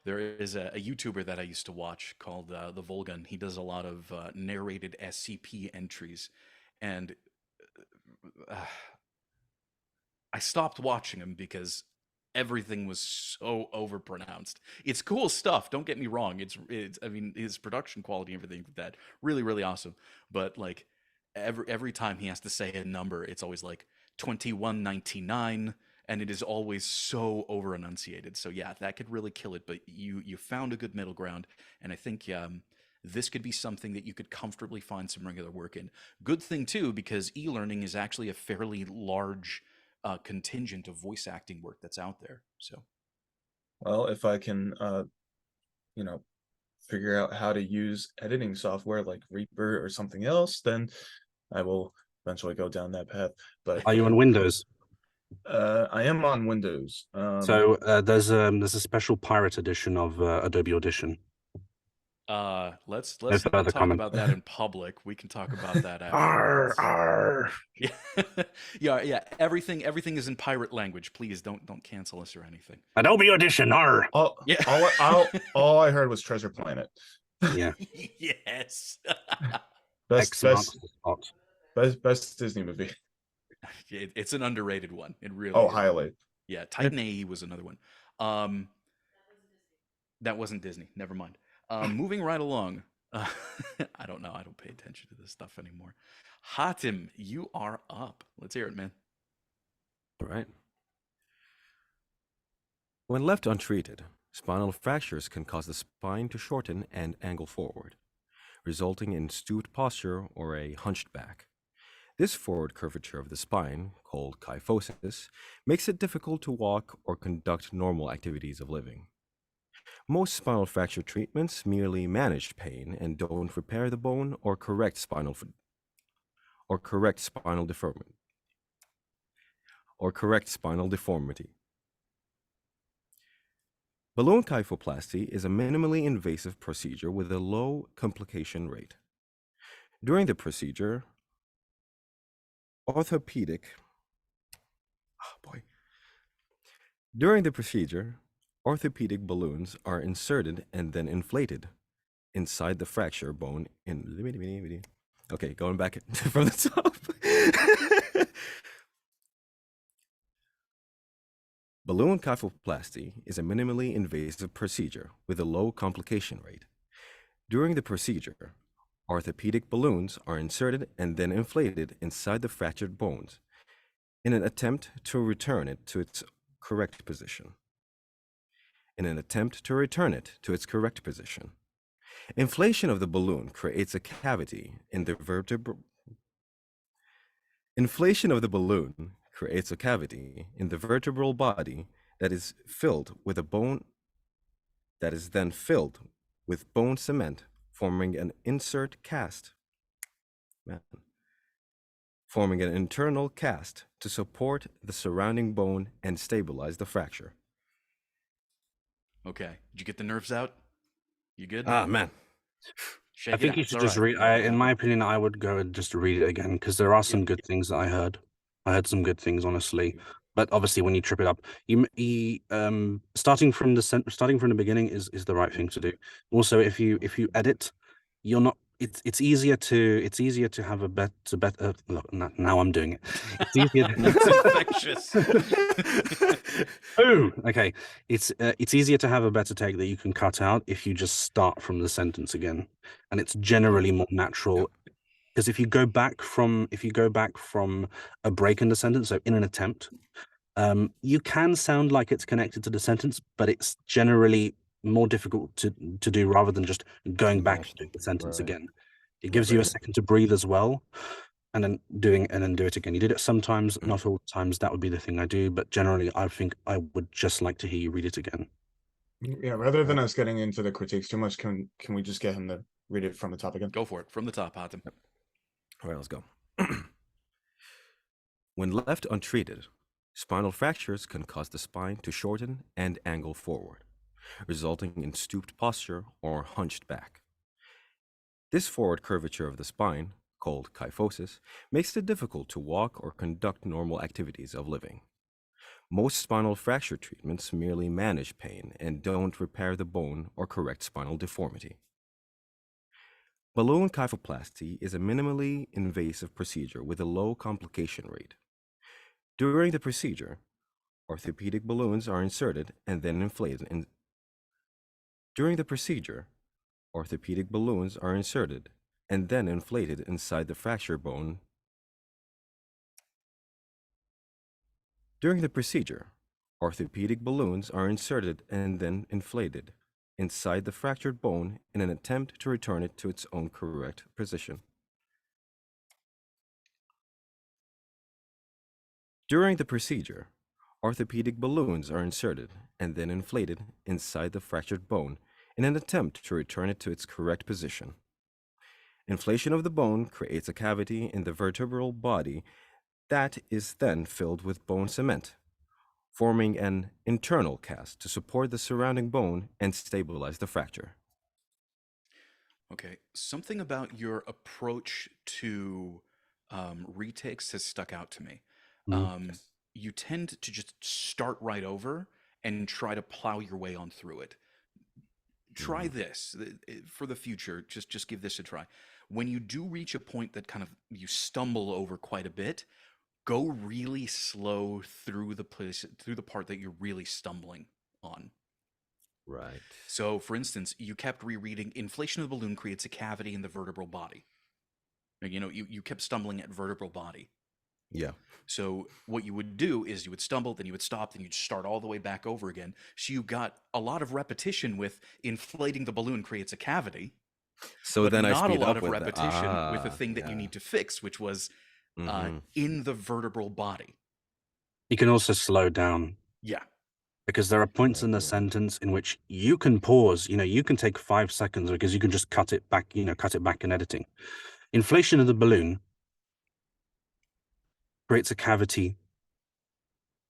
S3: There is a YouTuber that I used to watch called the Volgun. He does a lot of narrated SCP entries, and I stopped watching him because everything was so overpronounced. It's cool stuff. Don't get me wrong. It's I mean, his production quality and everything like that, really, really awesome. But like, every time he has to say a number, it's always like 2199, and it is always so over enunciated. So yeah, that could really kill it. But you found a good middle ground, and I think this could be something that you could comfortably find some regular work in. Good thing too, because e-learning is actually a fairly large contingent of voice acting work that's out there. So,
S1: well, if I can, figure out how to use editing software like Reaper or something else, then I will eventually go down that path. But
S2: Are you on Windows?
S1: I am on Windows.
S2: So there's a special pirate edition of Adobe Audition.
S3: let's
S2: No
S3: not
S2: further
S3: talk
S2: comment.
S3: about that in public. We can talk about that
S1: Arr,
S3: afterwards.
S1: arr.
S3: Yeah. Everything is in pirate language. Please don't cancel us or anything.
S2: Adobe Audition. Arr.
S3: Yeah.
S1: All I heard was Treasure Planet.
S2: Yeah.
S3: Yes.
S1: Best Disney movie.
S3: It's an underrated one. It really
S1: Oh,
S3: is.
S1: highly.
S3: Yeah, Titan AE was another one. That wasn't Disney. Never mind. Moving right along. I don't know. I don't pay attention to this stuff anymore. Hatim, you are up. Let's hear it, man.
S4: All right. When left untreated, spinal fractures can cause the spine to shorten and angle forward, resulting in stooped posture or a hunched back. This forward curvature of the spine, called kyphosis, makes it difficult to walk or conduct normal activities of living. Most spinal fracture treatments merely manage pain and don't repair the bone or correct spinal deformity. Balloon kyphoplasty is a minimally invasive procedure with a low complication rate. During the procedure, orthopedic balloons are inserted and then inflated inside the fracture bone in. Okay, going back from the top. Balloon kyphoplasty is a minimally invasive procedure with a low complication rate. During the procedure, orthopedic balloons are inserted and then inflated inside the fractured bones in an attempt to return it to its correct position. Inflation of the balloon creates a cavity in the vertebral body that is then filled with bone cement, forming an internal cast to support the surrounding bone and stabilize the fracture.
S3: Okay. Did you get the nerves out? You good?
S4: Ah, man.
S3: Shake
S2: I think
S3: it
S2: you
S3: out.
S2: should
S3: It's
S2: just
S3: all
S2: read. In my opinion, I would go and just read it again because there are some good things that I heard. I heard some good things, honestly. But obviously, when you trip it up, starting from the beginning is the right thing to do. Also, if you edit, you're not. It's easier to have a better. Look, now I'm doing it. It's easier.
S3: It's infectious.
S2: Oh, okay. It's easier to have a better take that you can cut out if you just start from the sentence again, and it's generally more natural. Because if you go back from a break in the sentence, so in an attempt, you can sound like it's connected to the sentence, but it's generally more difficult to do rather than just going back to the sentence
S4: Right.
S2: again. It gives you a second to breathe as well, and then do it again. You did it sometimes, not all times. That would be the thing I do, but generally, I think I would just like to hear you read it again.
S1: Yeah, rather than us getting into the critiques too much, can we just get him to read it from the top again?
S3: Go for it. From the top, Hatem.
S4: All right, let's go. When left untreated, spinal fractures can cause the spine to shorten and angle forward, resulting in stooped posture or hunched back. This forward curvature of the spine, called kyphosis, makes it difficult to walk or conduct normal activities of living. Most spinal fracture treatments merely manage pain and don't repair the bone or correct spinal deformity. Balloon kyphoplasty is a minimally invasive procedure with a low complication rate. During the procedure, orthopedic balloons are inserted and then inflated inside the fracture bone. During the procedure, orthopedic balloons are inserted and then inflated inside the fractured bone in an attempt to return it to its own correct position. During the procedure, orthopedic balloons are inserted and then inflated inside the fractured bone in an attempt to return it to its correct position. Inflation of the bone creates a cavity in the vertebral body that is then filled with bone cement, forming an internal cast to support the surrounding bone and stabilize the fracture.
S3: Okay. Something about your approach to retakes has stuck out to me. You tend to just start right over and try to plow your way on through it. Try this for the future. Just give this a try. When you do reach a point that kind of you stumble over quite a bit, go really slow through the part that you're really stumbling on.
S4: Right.
S3: So, for instance, you kept rereading inflation of the balloon creates a cavity in the vertebral body. You kept stumbling at vertebral body.
S4: Yeah.
S3: So what you would do is you would stumble, then you would stop, then you'd start all the way back over again. So you got a lot of repetition with inflating the balloon creates a cavity.
S4: So
S3: but
S4: then
S3: not
S4: I speed
S3: a lot
S4: up
S3: of
S4: with
S3: repetition with the thing that you need to fix, which was
S4: Mhm.
S3: in the vertebral body.
S2: You can also slow down,
S3: Yeah.
S2: because there are points in the
S4: Right.
S2: sentence in which you can pause. You can take 5 seconds because you can just cut it back in editing. Inflation of the balloon creates a cavity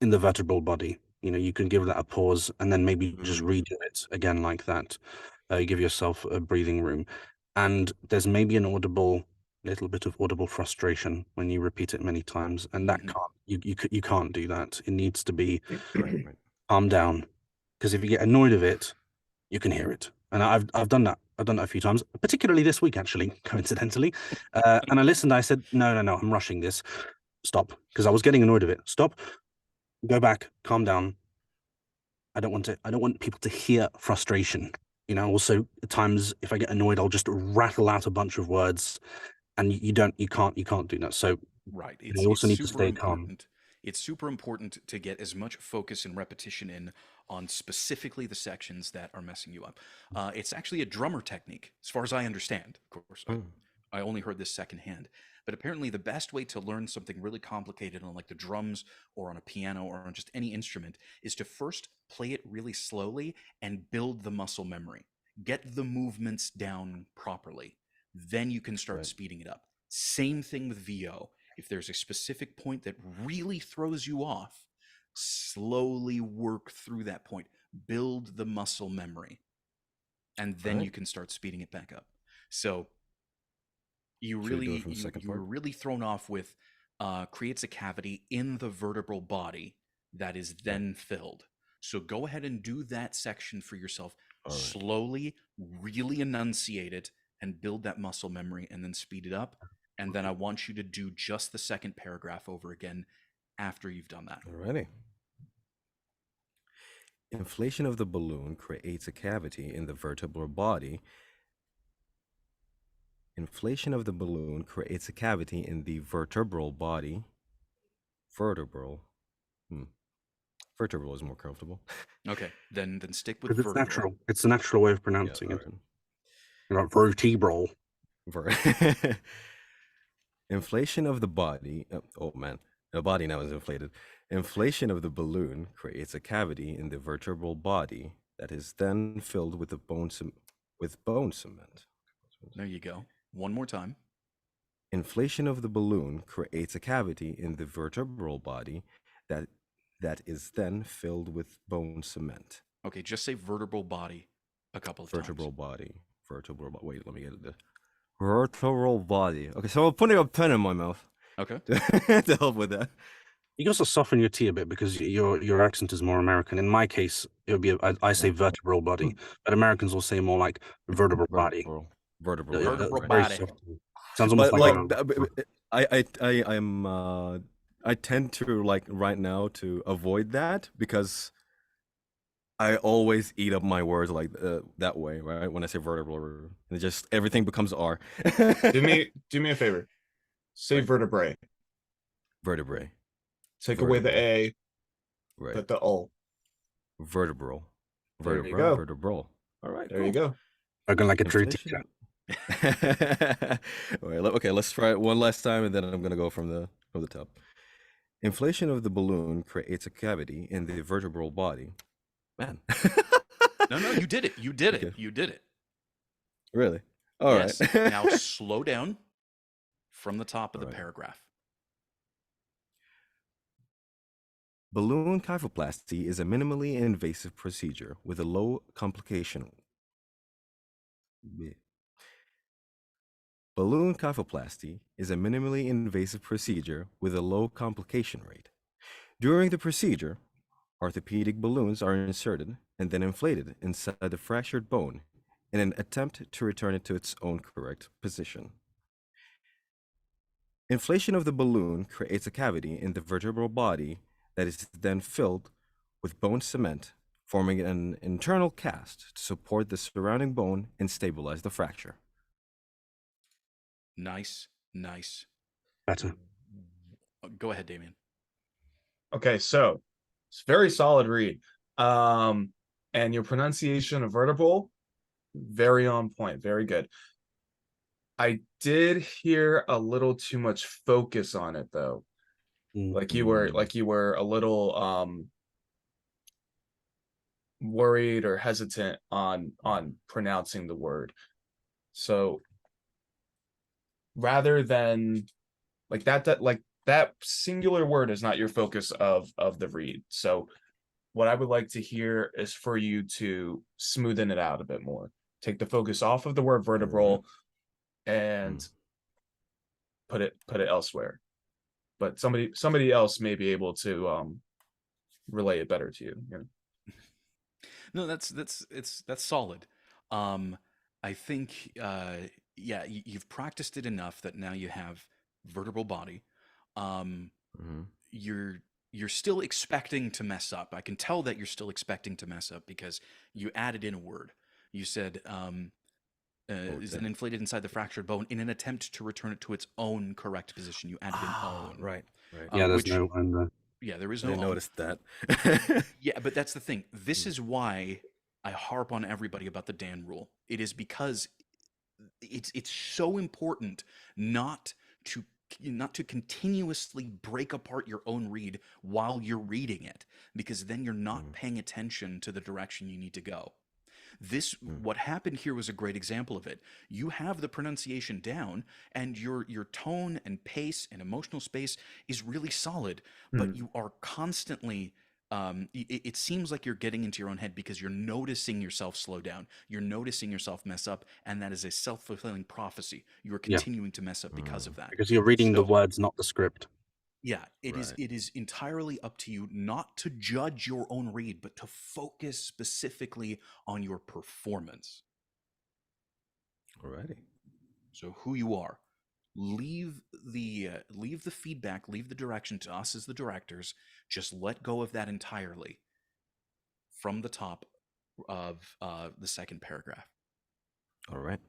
S2: in the vertebral body. You can give that a pause and then maybe just redo it again like that. You give yourself a breathing room. And there's maybe a little bit of audible frustration when you repeat it many times. And that you can't do that. It needs to be
S4: Right.
S2: calm down. Because if you get annoyed of it, you can hear it. And I've done that. I've done that a few times, particularly this week, actually, coincidentally. And I listened. I said, no, I'm rushing this. Stop. Because I was getting annoyed of it. Stop. Go back. Calm down. I don't want people to hear frustration. Also at times if I get annoyed, I'll just rattle out a bunch of words, and you can't do that. So
S3: Right.
S2: you also need to stay calm.
S3: Important. It's super important to get as much focus and repetition in on specifically the sections that are messing you up. It's actually a drummer technique, as far as I understand. Of course, I only heard this secondhand, but apparently the best way to learn something really complicated on like the drums or on a piano or on just any instrument is to first play it really slowly and build the muscle memory. Get the movements down properly. Then you can start
S4: Right.
S3: speeding it up. Same thing with VO. If there's a specific point that really throws you off, slowly work through that point. Build the muscle memory. And then
S4: Right.
S3: you can start speeding it back up. So you
S4: Should we do it
S3: really
S4: from the second
S3: you were
S4: part?
S3: really thrown off with creates a cavity in the vertebral body that is then filled. So go ahead and do that section for yourself.
S4: All right.
S3: Slowly, really enunciate it and build that muscle memory and then speed it up. And then I want you to do just the second paragraph over again after you've done that.
S4: Alrighty. Inflation of the balloon creates a cavity in the vertebral body. Inflation of the balloon creates a cavity in the vertebral body. Vertebral. Vertebral is more comfortable.
S3: Okay, then stick with
S2: Because it's
S3: vertebral.
S2: natural. It's the natural way of pronouncing
S4: Yeah,
S2: it.
S4: alright.
S2: Vertebral.
S4: Inflation of the body. Oh man, the body now is inflated. Inflation of the balloon creates a cavity in the vertebral body that is then filled with bone cement.
S3: There you go. One more time.
S4: Inflation of the balloon creates a cavity in the vertebral body that is then filled with bone cement.
S3: Okay, just say vertebral body a couple of
S4: Vertebral
S3: times.
S4: body. Wait, let me get it. Vertebral body. Okay, so I'm putting a pen in my mouth
S3: Okay.
S4: to help with that.
S2: You can also soften your T a bit because your accent is more American. In my case, it would be I say vertebral body, but Americans will say more like vertebral body.
S4: Vertebral.
S2: Yeah,
S3: Vertebral
S2: very
S3: body.
S2: soft. Sounds almost
S4: But
S2: like
S4: I tend to like right now to avoid that because I always eat up my words like that way, right? When I say vertebral, and just everything becomes R.
S1: do me a favor. Say
S4: Right.
S1: vertebrae.
S4: Vertebrae.
S1: Take away the A,
S4: Right.
S1: put the O.
S4: Vertebral.
S1: There you
S4: Vertebra.
S1: go.
S4: Vertebral. All right.
S1: There you go.
S2: spoken like a true teacher.
S4: Inflation. All right. Okay. Let's try it one last time, and then I'm gonna go from the top. Inflation of the balloon creates a cavity in the vertebral body. Man.
S3: No, you did it. You did it.
S4: Okay.
S3: You did it.
S4: Really? All right.
S3: Yes. Now slow down from the top of the
S4: All right.
S3: paragraph.
S4: Balloon kyphoplasty is a minimally invasive procedure with a low complication. Balloon kyphoplasty is a minimally invasive procedure with a low complication rate. During the procedure, orthopedic balloons are inserted and then inflated inside the fractured bone in an attempt to return it to its own correct position. Inflation of the balloon creates a cavity in the vertebral body that is then filled with bone cement, forming an internal cast to support the surrounding bone and stabilize the fracture.
S3: Nice.
S2: Better.
S3: Go ahead, Damien.
S1: Okay, so it's very solid read. And your pronunciation of vertebral, very on point, very good. I did hear a little too much focus on it though. Like you were a little worried or hesitant on pronouncing the word. So rather than like that singular word is not your focus of the read. So what I would like to hear is for you to smoothen it out a bit more. Take the focus off of the word vertebral and put it elsewhere. But somebody else may be able to relay it better to you. You know?
S3: No, that's solid. I think yeah, you've practiced it enough that now you have vertebral body. You're still expecting to mess up. I can tell that you're still expecting to mess up because you added in a word. You said is then inflated inside the fractured bone in an attempt to return it to its own correct position. You added in own.
S4: Right.
S2: Yeah, there's
S3: which,
S2: no one.
S3: Yeah, there is
S4: I
S3: no
S4: didn't
S3: own.
S4: notice that.
S3: Yeah, but that's the thing. This is why I harp on everybody about the Dan rule. It is because it's so important not to continuously break apart your own read while you're reading it, because then you're not paying attention to the direction you need to go. What happened here was a great example of it. You have the pronunciation down, and your tone and pace and emotional space is really solid, but you are constantly it seems like you're getting into your own head because you're noticing yourself slow down. You're noticing yourself mess up, and that is a self-fulfilling prophecy. You are continuing to mess up because of that.
S2: Because you're reading the
S3: So,
S2: words, not the script.
S3: yeah, it is entirely up to you not to judge your own read, but to focus specifically on your performance.
S4: Alrighty.
S3: So who you are. Leave the feedback, leave the direction to us as the directors. Just let go of that entirely from the top of the second paragraph.
S4: All right.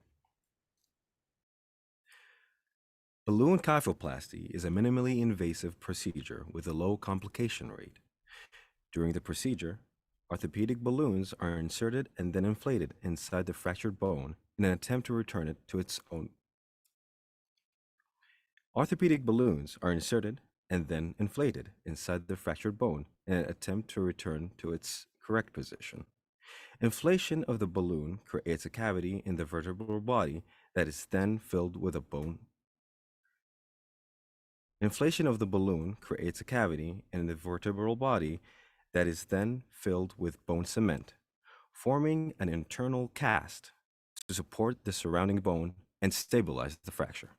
S4: Balloon kyphoplasty is a minimally invasive procedure with a low complication rate. During the procedure, orthopedic balloons are inserted and then inflated inside the fractured bone in an attempt to return it to its own. Orthopedic balloons are inserted and then inflated inside the fractured bone in an attempt to return to its correct position. Inflation of the balloon creates a cavity in the vertebral body that is then filled with a bone. Inflation of the balloon creates a cavity in the vertebral body that is then filled with bone cement, forming an internal cast to support the surrounding bone and stabilize the fracture.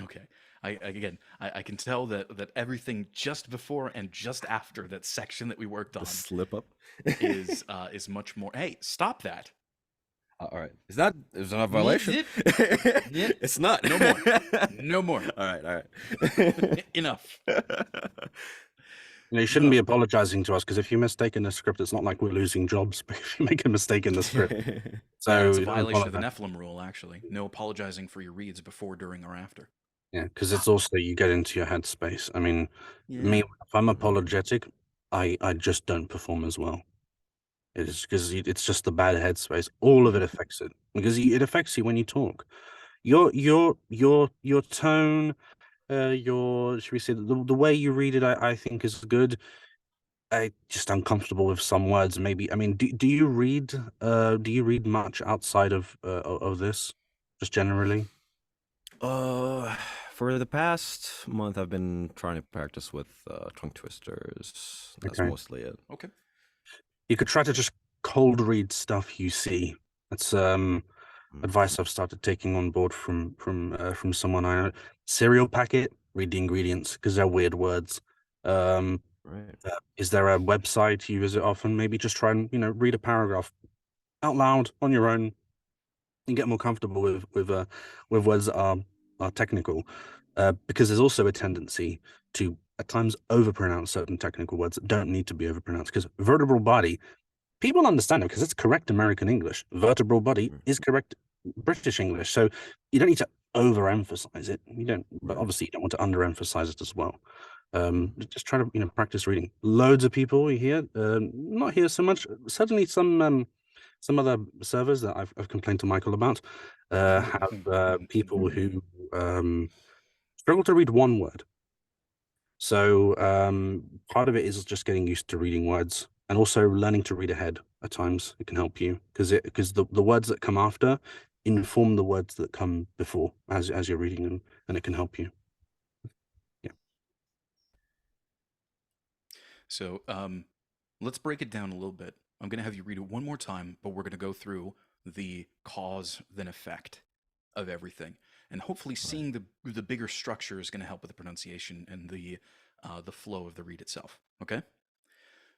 S3: Okay. I can tell that everything just before and just after that section that we worked on
S4: The slip up
S3: is much more. Hey, stop that.
S4: all right. It's not a violation. It's not.
S3: No more. No more.
S4: All right.
S3: Enough.
S2: You shouldn't be apologizing to us, because if you mistake in the script, it's not like we're losing jobs, but if you make a mistake in the script. So
S3: it's a
S2: don't
S3: violation of the
S2: apologize.
S3: Nephilim rule, actually. No apologizing for your reads before, during, or after.
S2: Yeah, because it's also you get into your headspace. I mean, me, if I'm apologetic, I just don't perform as well. It's because it's just the bad headspace. All of it affects it, because it affects you when you talk. Your tone, should we say the way you read it, I think is good. I just uncomfortable with some words. Maybe, I mean, do you read much outside of this, just generally?
S4: For the past month, I've been trying to practice with tongue twisters. That's
S2: Okay.
S4: mostly it.
S3: Okay.
S2: You could try to just cold read stuff you see. That's advice I've started taking on board from someone I know. Cereal packet, read the ingredients, because they're weird words.
S4: Right.
S2: Is there a website you visit often? Maybe just try and read a paragraph out loud on your own and get more comfortable with words that are technical, because there's also a tendency to at times overpronounce certain technical words that don't need to be overpronounced. Because vertebral body, people understand it because it's correct American English. Vertebral body is correct British English, so you don't need to overemphasize it. You don't, but obviously you don't want to underemphasize it as well. Just try to practice reading. Loads of people here, not here so much. Certainly some some other servers that I've complained to Michael about have people who struggle to read one word. So part of it is just getting used to reading words, and also learning to read ahead. At times it can help you because the words that come after inform the words that come before as you're reading them, and it can help you. Yeah.
S3: So let's break it down a little bit. I'm going to have you read it one more time, but we're going to go through the cause then effect of everything, and hopefully seeing the bigger structure is going to help with the pronunciation and the flow of the read itself. Okay.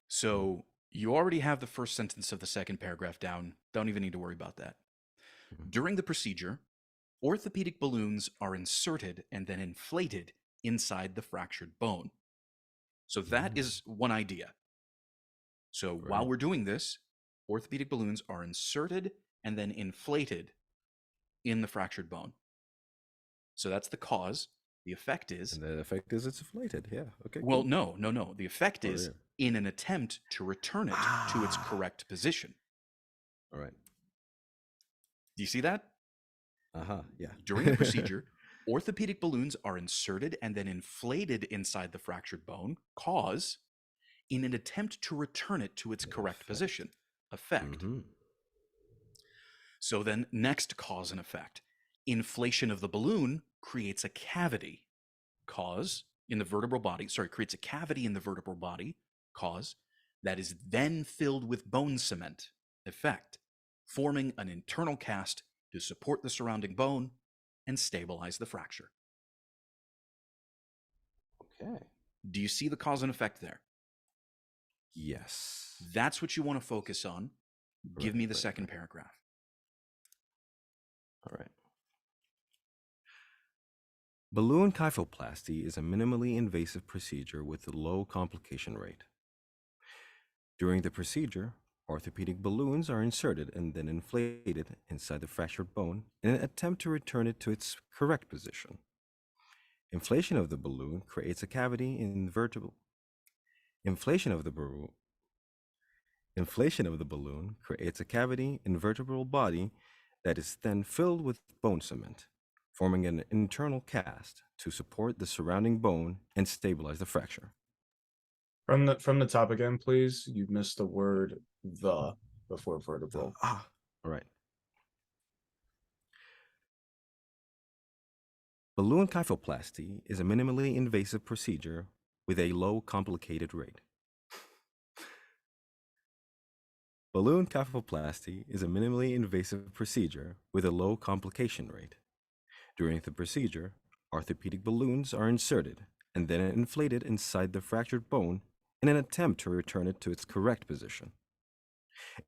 S3: So you already have the first sentence of the second paragraph down. Don't even need to worry about that. During the procedure, orthopedic balloons are inserted and then inflated inside the fractured bone. So that is one idea. So while we're doing this, orthopedic balloons are inserted and then inflated in the fractured bone. So that's the cause. The effect is...
S4: And the effect is it's inflated. Yeah. Okay.
S3: Well,
S4: cool.
S3: no. The effect is in an attempt to return it to its correct position.
S4: All right.
S3: Do you see that?
S4: Yeah.
S3: During the procedure, orthopedic balloons are inserted and then inflated inside the fractured bone. Cause, in an attempt to return it to its correct position. Effect. So then, next cause and effect. Inflation of the balloon creates a cavity. Cause in the vertebral body, creates a cavity in the vertebral body. Cause that is then filled with bone cement. Effect. Forming an internal cast to support the surrounding bone and stabilize the fracture.
S4: Okay.
S3: Do you see the cause and effect there?
S4: Yes.
S3: That's what you want to focus on. Give me the second paragraph.
S4: All right. Balloon kyphoplasty is a minimally invasive procedure with a low complication rate. During the procedure, orthopedic balloons are inserted and then inflated inside the fractured bone in an attempt to return it to its correct position. Inflation of the balloon creates a cavity in the vertebral. Inflation of the balloon creates a cavity in vertebral body that is then filled with bone cement, forming an internal cast to support the surrounding bone and stabilize the fracture.
S1: From the top again, please. You missed the word "the" before vertebral.
S4: All right. Balloon kyphoplasty is a minimally invasive procedure with a low complicated rate. Balloon kyphoplasty is a minimally invasive procedure with a low complication rate. During the procedure, orthopedic balloons are inserted and then inflated inside the fractured bone in an attempt to return it to its correct position.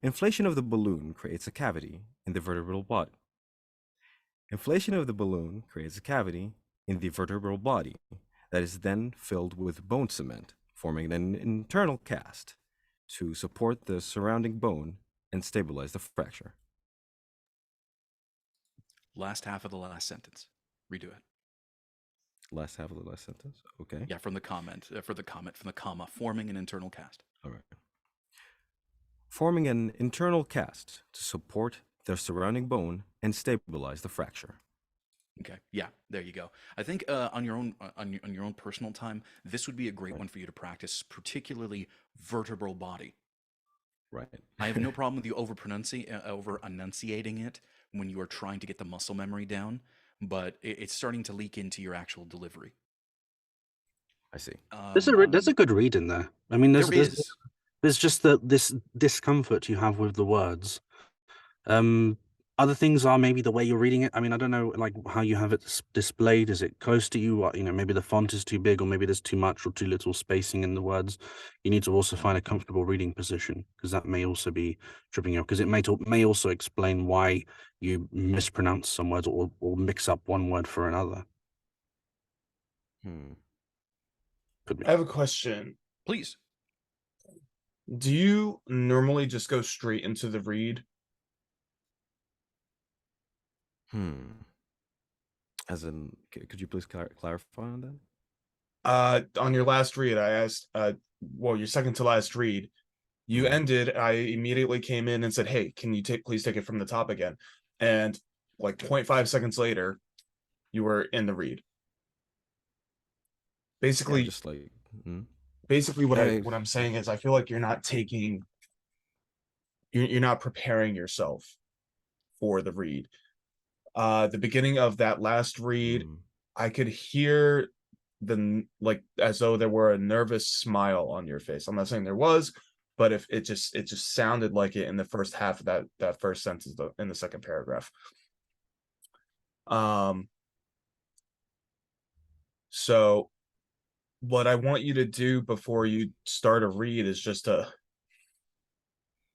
S4: Inflation of the balloon creates a cavity in the vertebral body. Inflation of the balloon creates a cavity in the vertebral body that is then filled with bone cement, forming an internal cast to support the surrounding bone and stabilize the fracture.
S3: Last half of the last sentence. Redo it.
S4: Last half of the last sentence. Okay.
S3: Yeah, from the comma, forming an internal cast.
S4: All right. Forming an internal cast to support the surrounding bone and stabilize the fracture.
S3: Okay. Yeah, there you go. I think on your own personal time, this would be a great one for you to practice, particularly vertebral body.
S4: Right.
S3: I have no problem with you over enunciating it when you are trying to get the muscle memory down, but it's starting to leak into your actual delivery.
S4: I see.
S2: There's a good read in there. I mean, there's just this discomfort you have with the words. Other things are maybe the way you're reading it. I mean, I don't know, like how you have it displayed. Is it close to you? Or, maybe the font is too big, or maybe there's too much or too little spacing in the words. You need to also find a comfortable reading position, because that may also be tripping you up. Because it may also explain why you mispronounce some words or mix up one word for another.
S1: Could be. I have a question.
S3: Please.
S1: Do you normally just go straight into the read?
S4: As in, could you please clarify on that?
S1: On your last read, I asked, your second to last read, You ended. I immediately came in and said, "Hey, can you please take it from the top again?" And like 0.5 seconds later, you were in the read.
S4: Yeah,
S1: Basically,
S4: just like
S1: basically
S4: Hey.
S1: what I'm saying is I feel like you're not taking you're not preparing yourself for the read. The beginning of that last read,
S4: mm,
S1: I could hear like as though there were a nervous smile on your face. I'm not saying there was, but if it just sounded like it in the first half of that first sentence in the second paragraph. So what I want you to do before you start a read is just to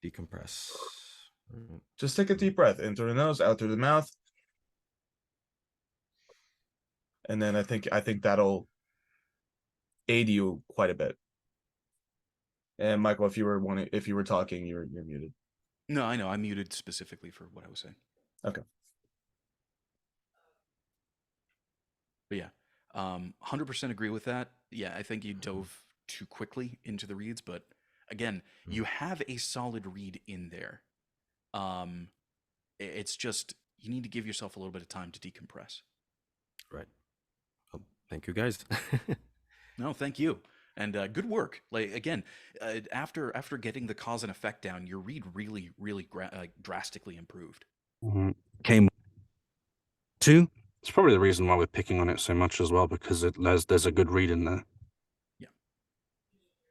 S4: decompress.
S1: just take a deep breath in through the nose, out through the mouth. And then I think that'll aid you quite a bit. And Michael, if you were talking, you're muted.
S3: No, I know. I muted specifically for what I was saying.
S1: Okay.
S3: But yeah, 100% agree with that. Yeah, I think you dove too quickly into the reads, but again, you have a solid read in there. It's just you need to give yourself a little bit of time to decompress.
S4: Right. Well, thank you, guys.
S3: No, thank you, and good work. Like again, after getting the cause and effect down, your read really, really drastically improved.
S2: Came 2. It's probably the reason why we're picking on it so much as well, because there's a good read in there.
S3: Yeah,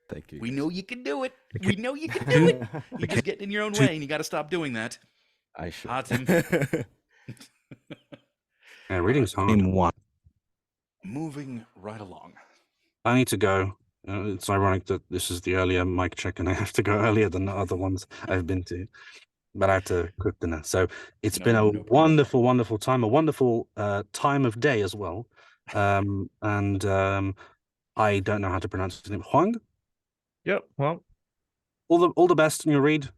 S4: Thank you.
S3: we
S4: guys.
S3: know you can do it.
S2: Okay.
S3: We know you can do it. You're
S2: Okay.
S3: just getting in your own
S2: Two.
S3: way, and you got to stop doing that.
S4: I should.
S3: Tim.
S2: Yeah, reading's hard.
S5: Name 1.
S3: Moving right along.
S2: I need to go. It's ironic that this is the earlier mic check and I have to go earlier than the other ones I've been to, but I have to cook dinner. So it's been a
S3: No problem.
S2: wonderful, wonderful time, a wonderful time of day as well. I don't know how to pronounce his name. Huang?
S5: Yep. Well,
S2: All the best in your read.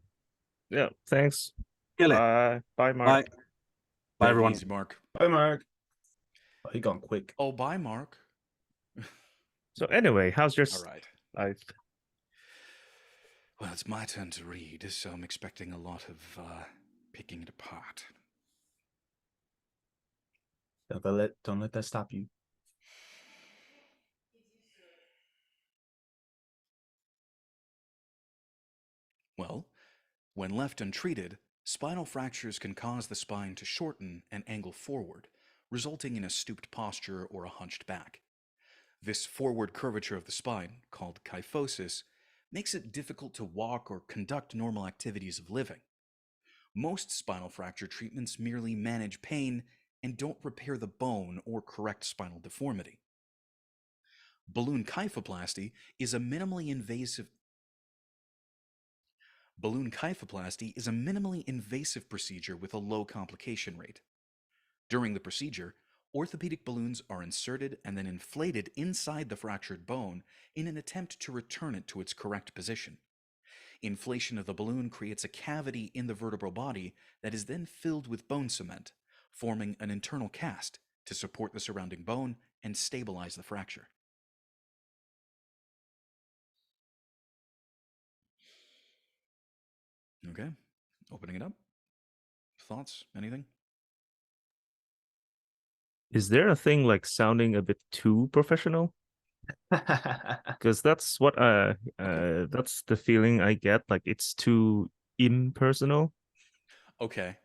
S5: yeah. Thanks.
S2: Kill it.
S5: Bye, Mark.
S2: Bye. Bye,
S3: Take it
S2: everyone.
S3: easy, Mark.
S1: Bye, Mark. Oh, he gone quick.
S3: Oh, bye, Mark.
S5: So anyway, how's your
S3: All right.
S5: life?
S3: Well, it's my turn to read, so I'm expecting a lot of picking it apart.
S1: Don't let that stop you.
S3: Well, when left untreated, spinal fractures can cause the spine to shorten and angle forward, resulting in a stooped posture or a hunched back. This forward curvature of the spine, called kyphosis, makes it difficult to walk or conduct normal activities of living. Most spinal fracture treatments merely manage pain and don't repair the bone or correct spinal deformity. Balloon kyphoplasty is a minimally invasive procedure with a low complication rate. During the procedure, orthopedic balloons are inserted and then inflated inside the fractured bone in an attempt to return it to its correct position. Inflation of the balloon creates a cavity in the vertebral body that is then filled with bone cement, forming an internal cast to support the surrounding bone and stabilize the fracture. Okay, opening it up. Thoughts? Anything?
S5: Is there a thing like sounding a bit too professional? Because that's what that's the feeling I get. Like it's too impersonal.
S3: Okay.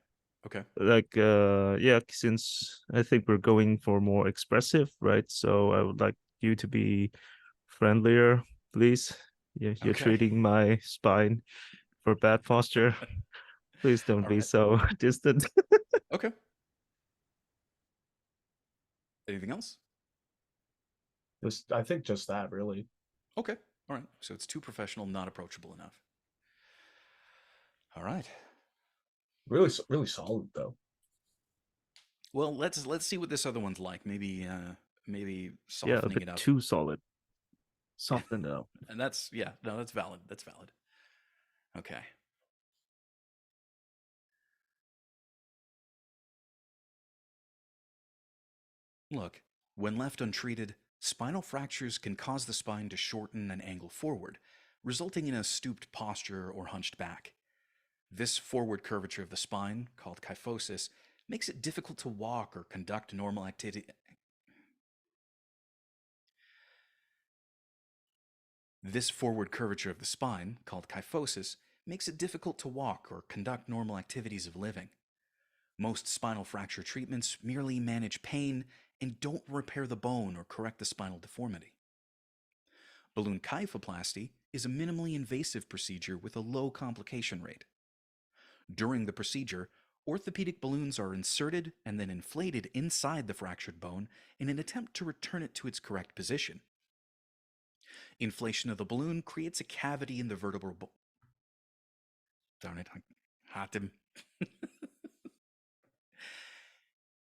S5: Like yeah, since I think we're going for more expressive, right? So I would like you to be friendlier, please. You're
S3: Okay.
S5: treating my spine for bad posture. Please don't
S3: All
S5: be
S3: right.
S5: so distant.
S3: Okay. Anything else?
S1: I think just that, really.
S3: Okay. All right. So it's too professional, not approachable enough. All right.
S1: Really, really solid though.
S3: Well, let's see what this other one's like. Maybe
S5: Yeah, a
S3: softening
S5: bit
S3: it up.
S5: too solid. Soften it up.
S3: And that's valid. That's valid. Okay. Look, when left untreated, spinal fractures can cause the spine to shorten and angle forward, resulting in a stooped posture or hunched back. This forward curvature of the spine, called kyphosis, makes it difficult to walk or conduct normal activity. This forward curvature of the spine, called kyphosis, makes it difficult to walk or conduct normal activities of living. Most spinal fracture treatments merely manage pain and don't repair the bone or correct the spinal deformity. Balloon kyphoplasty is a minimally invasive procedure with a low complication rate. During the procedure, orthopedic balloons are inserted and then inflated inside the fractured bone in an attempt to return it to its correct position. Inflation of the balloon creates a cavity in the vertebral bone. Darn it, I had him.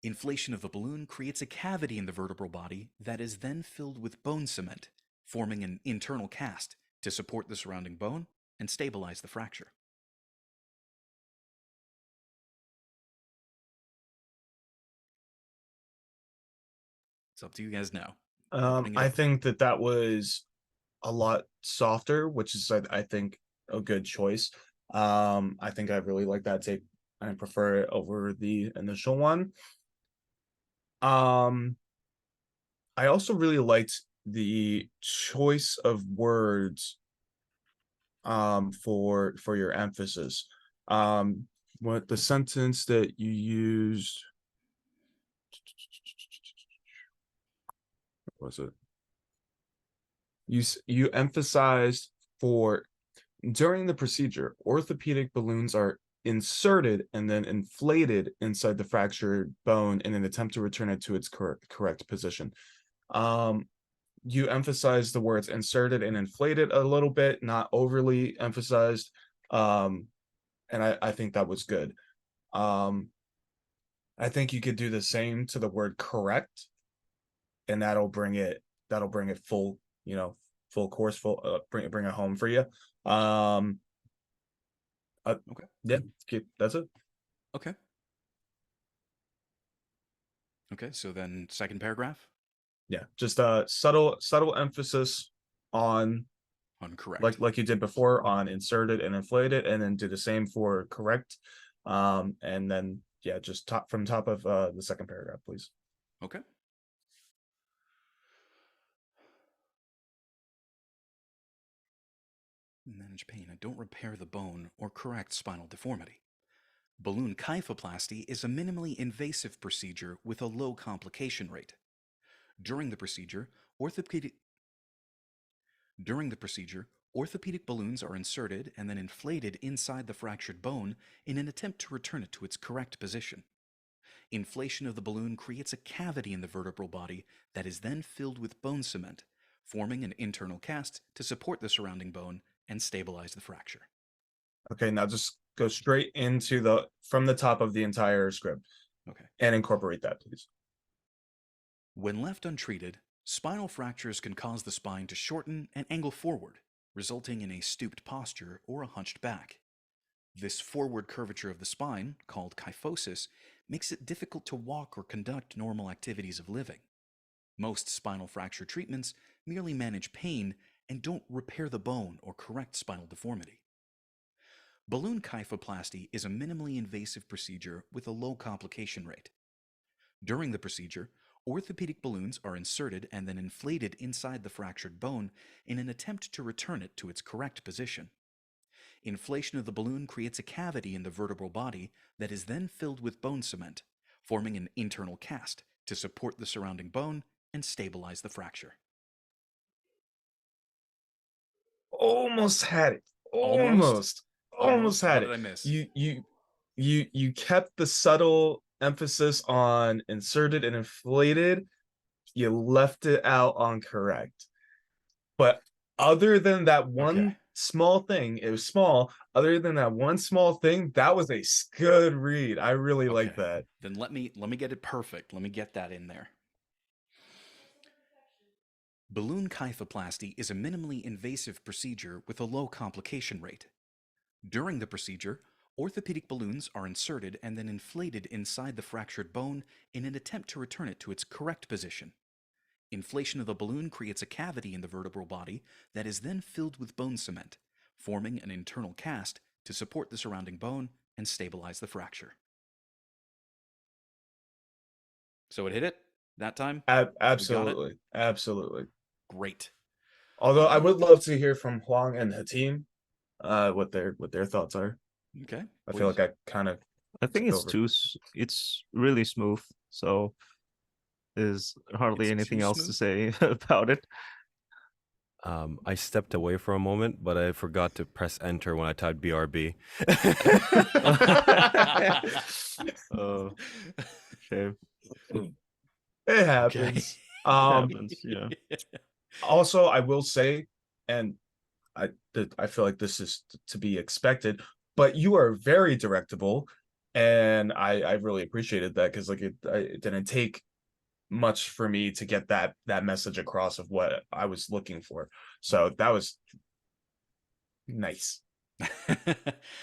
S3: Inflation of the balloon creates a cavity in the vertebral body that is then filled with bone cement, forming an internal cast to support the surrounding bone and stabilize the fracture. It's up to you guys now. Opening it
S1: I
S3: up.
S1: think that was a lot softer, which is I think a good choice. I think I really like that take. I prefer it over the initial one. I also really liked the choice of words for your emphasis. What the sentence that you used, what was it? You emphasized for during the procedure, orthopedic balloons are inserted and then inflated inside the fractured bone in an attempt to return it to its correct position. You emphasize the words inserted and inflated a little bit, not overly emphasized. And I think that was good. I think you could do the same to the word correct, and that'll bring it full, full course, bring it home for you.
S3: Okay.
S1: Yeah, that's it.
S3: Okay. Okay, so then second paragraph
S1: Yeah, just a subtle emphasis on
S3: correct.
S1: like you did before on inserted and inflated, and then do the same for correct. And then yeah, just from top of the second paragraph, please.
S3: Okay. Manage pain and don't repair the bone or correct spinal deformity. Balloon kyphoplasty is a minimally invasive procedure with a low complication rate. During the procedure, orthopedic balloons are inserted and then inflated inside the fractured bone in an attempt to return it to its correct position. Inflation of the balloon creates a cavity in the vertebral body that is then filled with bone cement, forming an internal cast to support the surrounding bone and stabilize the fracture.
S1: Okay, now just go straight into from the top of the entire script.
S3: Okay.
S1: And incorporate that, please.
S3: When left untreated, spinal fractures can cause the spine to shorten and angle forward, resulting in a stooped posture or a hunched back. This forward curvature of the spine, called kyphosis, makes it difficult to walk or conduct normal activities of living. Most spinal fracture treatments merely manage pain and don't repair the bone or correct spinal deformity. Balloon kyphoplasty is a minimally invasive procedure with a low complication rate. During the procedure, orthopedic balloons are inserted and then inflated inside the fractured bone in an attempt to return it to its correct position. Inflation of the balloon creates a cavity in the vertebral body that is then filled with bone cement, forming an internal cast to support the surrounding bone and stabilize the fracture.
S1: Almost had it. Almost had
S3: What
S1: it.
S3: did I miss?
S1: You kept the subtle emphasis on inserted and inflated. You left it out on correct. But other than that one small thing, it was small. Other than that one small thing, that was a good read. I really like that.
S3: Then let me get it perfect. Let me get that in there. Balloon kyphoplasty is a minimally invasive procedure with a low complication rate. During the procedure, orthopedic balloons are inserted and then inflated inside the fractured bone in an attempt to return it to its correct position. Inflation of the balloon creates a cavity in the vertebral body that is then filled with bone cement, forming an internal cast to support the surrounding bone and stabilize the fracture. So it hit it that time?
S1: Absolutely. Absolutely.
S3: Great.
S1: Although I
S3: Alright.
S1: would love to hear from Huang and Hatim, what their thoughts are.
S3: Okay.
S1: I feel
S3: please.
S1: like I kind of
S5: I think it's
S1: over.
S5: it's really smooth. So there's hardly
S3: It's
S5: anything
S3: too
S5: else to
S3: smooth?
S5: say about it.
S4: I stepped away for a moment, but I forgot to press enter when I typed BRB.
S5: Oh, shame.
S1: It happens.
S5: Happens, yeah.
S1: Also, I will say, and I feel like this is to be expected, but you are very directable, and I really appreciated that because like it didn't take much for me to get that message across of what I was looking for. So that was nice.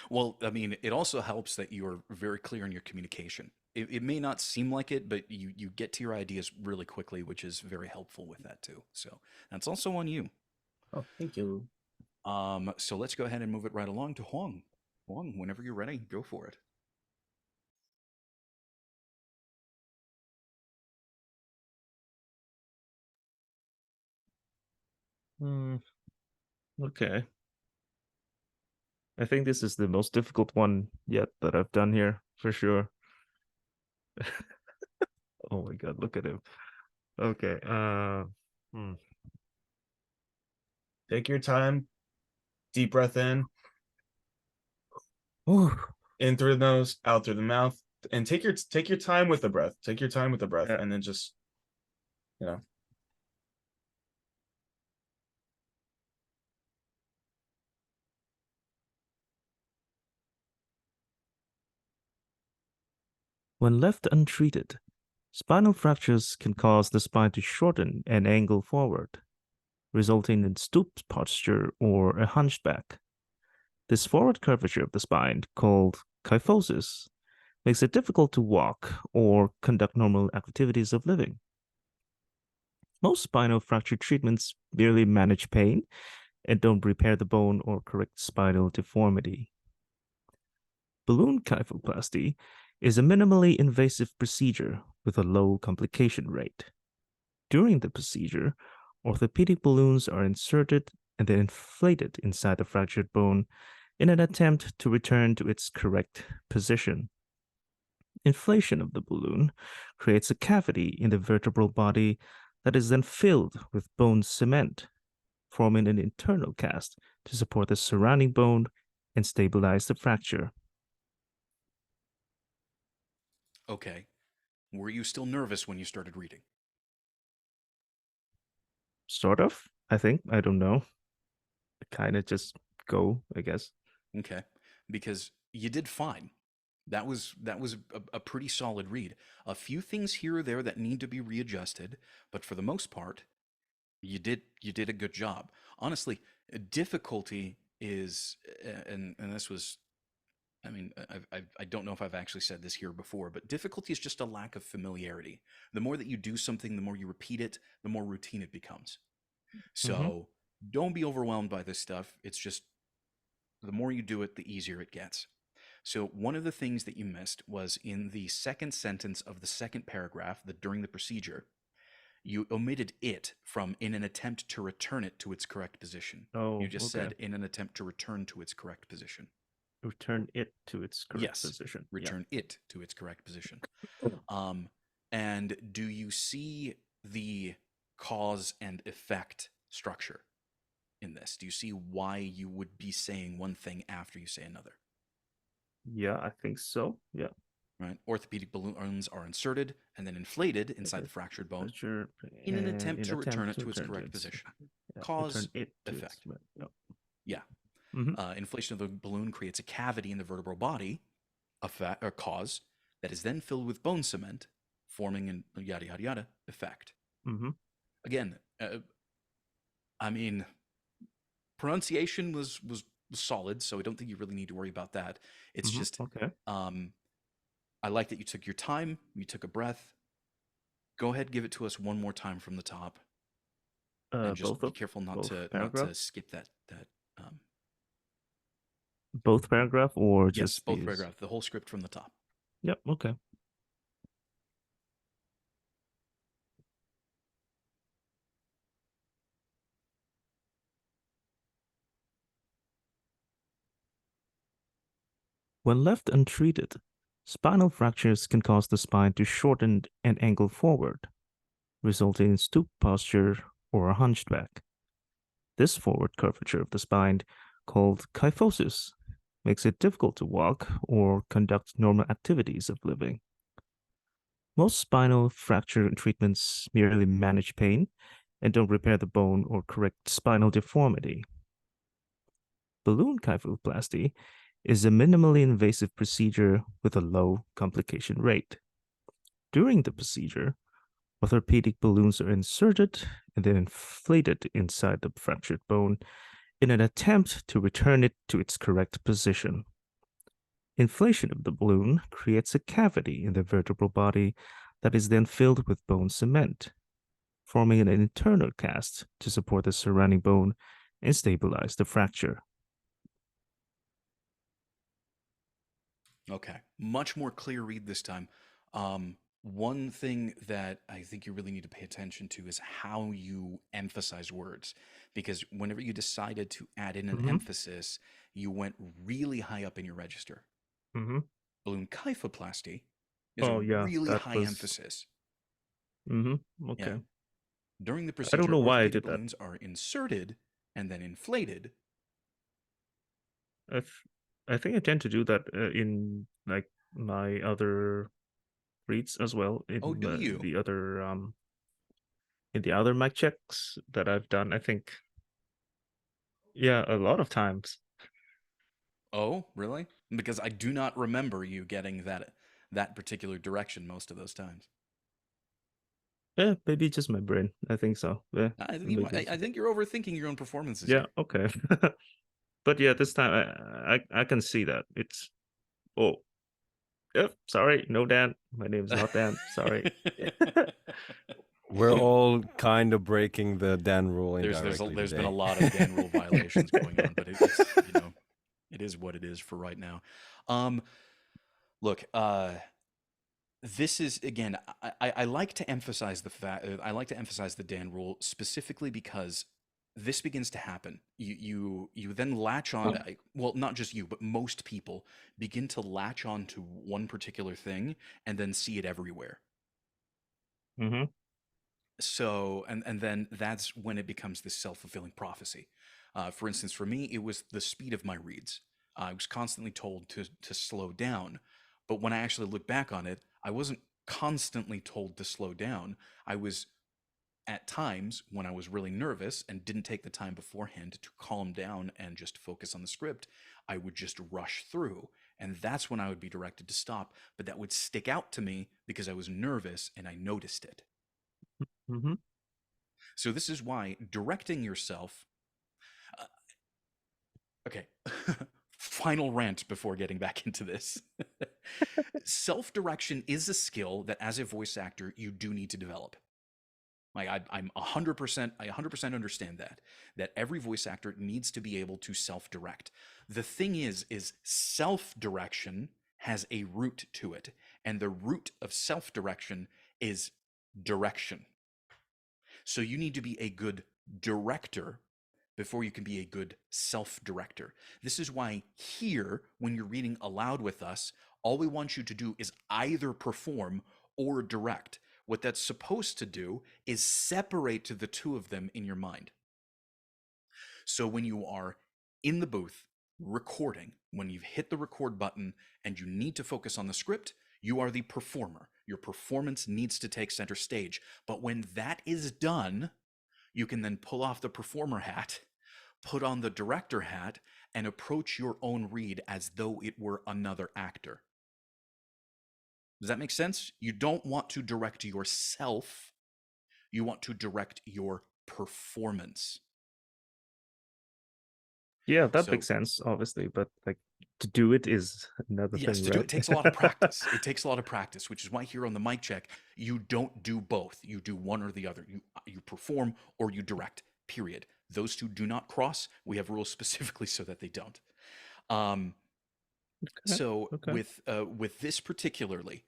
S3: Well, I mean, it also helps that you're very clear in your communication. It may not seem like it, but you get to your ideas really quickly, which is very helpful with that too. So that's also on you.
S1: Oh, thank you.
S3: So let's go ahead and move it right along to Huang. Huang, whenever you're ready, go for it.
S5: Okay. I think this is the most difficult one yet that I've done here, for sure. Oh my god, look at him. Okay.
S1: Take your time. Deep breath in
S5: Ooh,
S1: through the nose, out through the mouth, and take your time with the breath. Take your time with the breath,
S5: Yeah.
S1: and then just, you know.
S5: when left untreated, spinal fractures can cause the spine to shorten and angle forward, resulting in stooped posture or a hunchback. This forward curvature of the spine, called kyphosis, makes it difficult to walk or conduct normal activities of living. Most spinal fracture treatments merely manage pain and don't repair the bone or correct spinal deformity. Balloon kyphoplasty is a minimally invasive procedure with a low complication rate. During the procedure, orthopedic balloons are inserted and then inflated inside the fractured bone in an attempt to return to its correct position. Inflation of the balloon creates a cavity in the vertebral body that is then filled with bone cement, forming an internal cast to support the surrounding bone and stabilize the fracture.
S3: Okay. Were you still nervous when you started reading?
S5: Sort of, I think. I don't know. Kind of just go, I guess.
S3: Okay. Because you did fine. That was a pretty solid read. A few things here or there that need to be readjusted, but for the most part, you did a good job. Honestly, difficulty is and this was I mean, I don't know if I've actually said this here before, but difficulty is just a lack of familiarity. The more that you do something, the more you repeat it, the more routine it becomes. So don't be overwhelmed by this stuff. It's just the more you do it, the easier it gets. So one of the things that you missed was in the second sentence of the second paragraph, that during the procedure, you omitted it from in an attempt to return it to its correct position.
S5: Oh,
S3: You just
S5: okay.
S3: said in an attempt to return to its correct position.
S5: Return it to its correct
S3: Yes,
S5: position.
S3: return it to its correct position. And do you see the cause and effect structure in this? Do you see why you would be saying one thing after you say another?
S5: Yeah, I think so. Yeah.
S3: Right? Orthopedic balloons are inserted and then inflated inside the fractured bone in an attempt to return it to its correct position. Cause,
S5: return it to
S3: effect.
S5: its no.
S3: Yeah.
S5: Mhm.
S3: Inflation of the balloon creates a cavity in the vertebral body, a cause that is then filled with bone cement, forming an yada yada yada effect. Again, I mean, pronunciation was solid, so I don't think you really need to worry about that. It's just
S5: okay.
S3: I like that you took your time, you took a breath, Go ahead, give it to us one more time from the top, and just be careful not
S5: both
S3: to
S5: paragraph?
S3: skip that. Um,
S5: Both paragraph or
S3: yes,
S5: just
S3: both
S5: these?
S3: paragraph, the whole script from the top.
S5: Yep, okay. When left untreated, spinal fractures can cause the spine to shorten and angle forward, resulting in stoop posture or a hunched back. This forward curvature of the spine, called kyphosis, makes it difficult to walk or conduct normal activities of living. Most spinal fracture treatments merely manage pain and don't repair the bone or correct spinal deformity. Balloon kyphoplasty is a minimally invasive procedure with a low complication rate. During the procedure, orthopedic balloons are inserted and then inflated inside the fractured bone in an attempt to return it to its correct position. Inflation of the balloon creates a cavity in the vertebral body that is then filled with bone cement, forming an internal cast to support the surrounding bone and stabilize the fracture.
S3: Okay, much more clear read this time. One thing that I think you really need to pay attention to is how you emphasize words, because whenever you decided to add in an
S5: Mhm.
S3: emphasis, you went really high up in your register.
S5: Mm-hmm.
S3: Balloon kyphoplasty is a
S5: Oh yeah,
S3: really
S5: that
S3: high
S5: was.
S3: emphasis.
S5: Mm-hmm.
S3: Yeah.
S5: Okay.
S3: During the
S5: I don't
S3: procedure,
S5: know why I
S3: orthopedic
S5: did that.
S3: balloons are inserted and then inflated.
S5: I, I think I tend to do that in like my other reads as well.
S3: Oh, do you?
S5: In the other mic checks that I've done, I think, yeah, a lot of times.
S3: Oh, really? Because I do not remember you getting that particular direction most of those times.
S5: Yeah, maybe just my brain. I think so. Yeah, maybe.
S3: I think you're overthinking your own performances
S5: Yeah.
S3: here.
S5: Okay. But yeah, this time I can see that it's. Oh, yep. Sorry, no Dan. My name is not Dan. Sorry.
S4: We're all kind of breaking the Dan rule indirectly
S3: There's been
S4: today.
S3: a lot of Dan rule violations going on, but it's it is what it is for right now. Look, this is again. I like to emphasize the fact. I like to emphasize the Dan rule specifically because this begins to happen. You then latch on. Well, not just you, but most people begin to latch on to one particular thing and then see it everywhere.
S5: Mm-hmm.
S3: So and then that's when it becomes this self-fulfilling prophecy. For instance, for me, it was the speed of my reads. I was constantly told to slow down, but when I actually look back on it, I wasn't constantly told to slow down. I was at times when I was really nervous and didn't take the time beforehand to calm down and just focus on the script, I would just rush through. And that's when I would be directed to stop. But that would stick out to me because I was nervous and I noticed it.
S5: Mm-hmm.
S3: So this is why directing yourself. Okay. Final rant before getting back into this. Self-direction is a skill that as a voice actor you do need to develop. Like I'm 100%, I 100% understand that every voice actor needs to be able to self-direct. The thing is self-direction has a root to it, and the root of self-direction is direction. So you need to be a good director before you can be a good self-director. This is why here, when you're reading aloud with us, all we want you to do is either perform or direct. What that's supposed to do is separate the two of them in your mind. So when you are in the booth recording, when you've hit the record button and you need to focus on the script, you are the performer. Your performance needs to take center stage. But when that is done, you can then pull off the performer hat, put on the director hat, and approach your own read as though it were another actor. Does that make sense? You don't want to direct yourself. You want to direct your performance.
S5: Yeah, that
S3: So
S5: makes sense, obviously, but like to do it is another
S3: yes,
S5: thing,
S3: to do
S5: right?
S3: it takes a lot of practice. It takes a lot of practice, which is why here on the mic check, you don't do both. You do one or the other. You perform or you direct. Period. Those two do not cross. We have rules specifically so that they don't. Um,
S5: Okay.
S3: so
S5: Okay.
S3: with this particularly,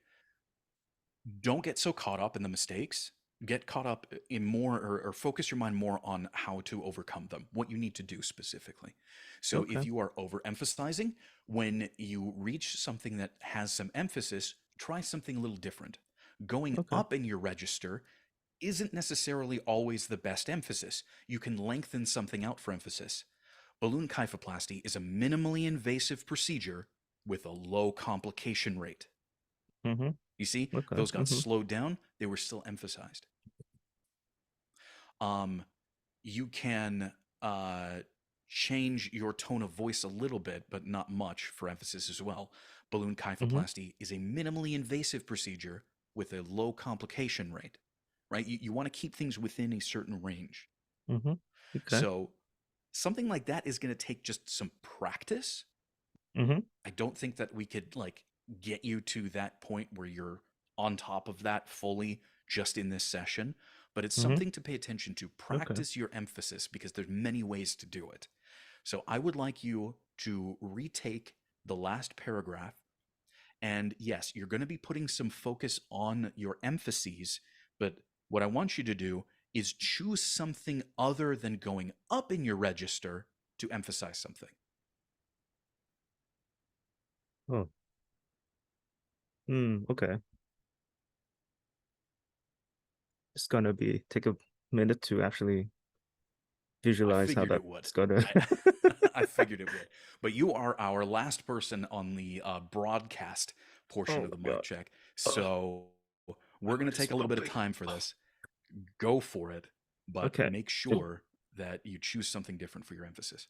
S3: don't get so caught up in the mistakes. Get caught up in more or focus your mind more on how to overcome them, what you need to do specifically. So if
S5: Okay.
S3: you are overemphasizing, when you reach something that has some emphasis, try something a little different. Going
S5: Okay.
S3: up in your register isn't necessarily always the best emphasis. You can lengthen something out for emphasis. Balloon kyphoplasty is a minimally invasive procedure with a low complication rate.
S5: Mm-hmm.
S3: You see,
S5: Okay.
S3: those got
S5: Mm-hmm.
S3: slowed down, they were still emphasized. You can change your tone of voice a little bit, but not much for emphasis as well. Balloon
S5: Mm-hmm.
S3: kyphoplasty is a minimally invasive procedure with a low complication rate, right? You want to keep things within a certain range.
S5: Mm-hmm. Okay.
S3: So something like that is going to take just some practice.
S5: Mm-hmm.
S3: I don't think that we could like get you to that point where you're on top of that fully just in this session, but it's
S5: Mm-hmm.
S3: something to pay attention to.
S5: Okay.
S3: Practice your emphasis because there's many ways to do it. So I would like you to retake the last paragraph. And yes, you're going to be putting some focus on your emphases, but what I want you to do is choose something other than going up in your register to emphasize something.
S5: Oh. Okay. It's gonna be take a minute to actually
S3: I
S5: visualize how
S3: figured it would.
S5: that's gonna.
S3: I figured it would. But you are our last person on the broadcast portion
S5: Oh
S3: of the
S5: my
S3: mic
S5: God.
S3: check.
S5: Ugh.
S3: So we're
S5: My
S3: going
S5: heart
S3: to
S5: is
S3: take a little bit of
S5: pumping.
S3: time for this. Go for it, but
S5: Okay.
S3: make sure that you choose something different for your emphasis.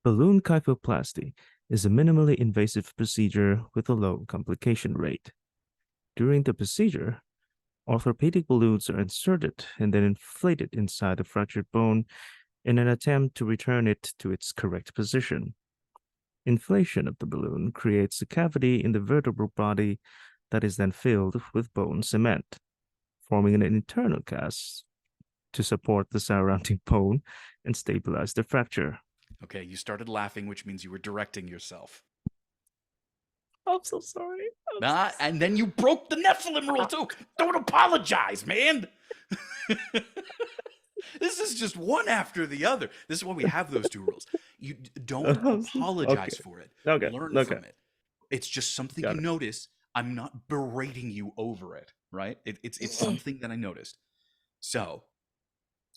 S5: Balloon kyphoplasty is a minimally invasive procedure with a low complication rate. During the procedure, orthopedic balloons are inserted and then inflated inside the fractured bone in an attempt to return it to its correct position. Inflation of the balloon creates a cavity in the vertebral body that is then filled with bone cement, forming an internal cast to support the surrounding bone and stabilize the fracture.
S3: Okay, you started laughing, which means you were directing yourself.
S5: I'm so sorry.
S3: And then you broke the Nephilim rule too. Don't apologize, man. This is just one after the other. This is why we have those two rules. You don't apologize
S5: Okay.
S3: for it.
S5: Okay.
S3: Learn
S5: Okay.
S3: from it. It's just something
S5: Got
S3: you
S5: it.
S3: notice. I'm not berating you over it, right? It's something that I noticed. So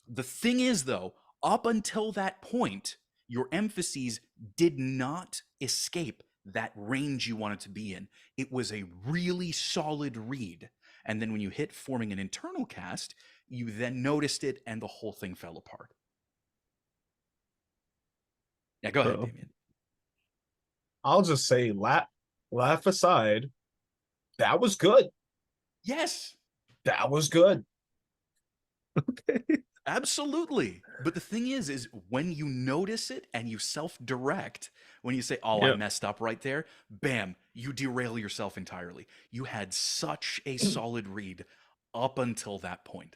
S3: the thing is, though, up until that point, your emphases did not escape that range you wanted to be in. It was a really solid read. And then when you hit forming an internal cast, you then noticed it and the whole thing fell apart. Yeah, go ahead,
S5: Uh-oh.
S3: Damien.
S1: I'll just say, laugh aside, that was good.
S3: Yes,
S1: That was good.
S5: Okay.
S3: absolutely. But the thing is when you notice it and you self-direct, when you say, oh, I
S5: Yep.
S3: messed up right there, bam, you derail yourself entirely. You had such a solid read up until that point.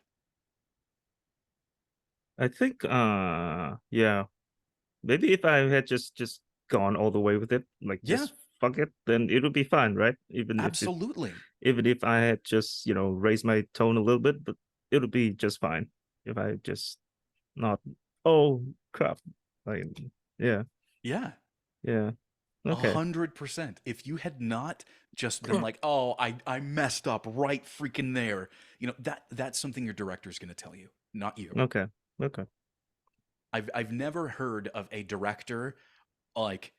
S5: I think yeah. Maybe if I had just gone all the way with it, like
S3: Yeah.
S5: just fuck it, then it would be fine, right? Even
S3: Absolutely.
S5: if I had just, raised my tone a little bit, but it would be just fine. If I just not oh crap. Like yeah.
S3: Yeah.
S5: Yeah. Okay.
S3: 100%. If you had not just been like, oh, I messed up right freaking there, that's something your director is going to tell you, not you.
S5: Okay. Okay.
S3: I've never heard of a director like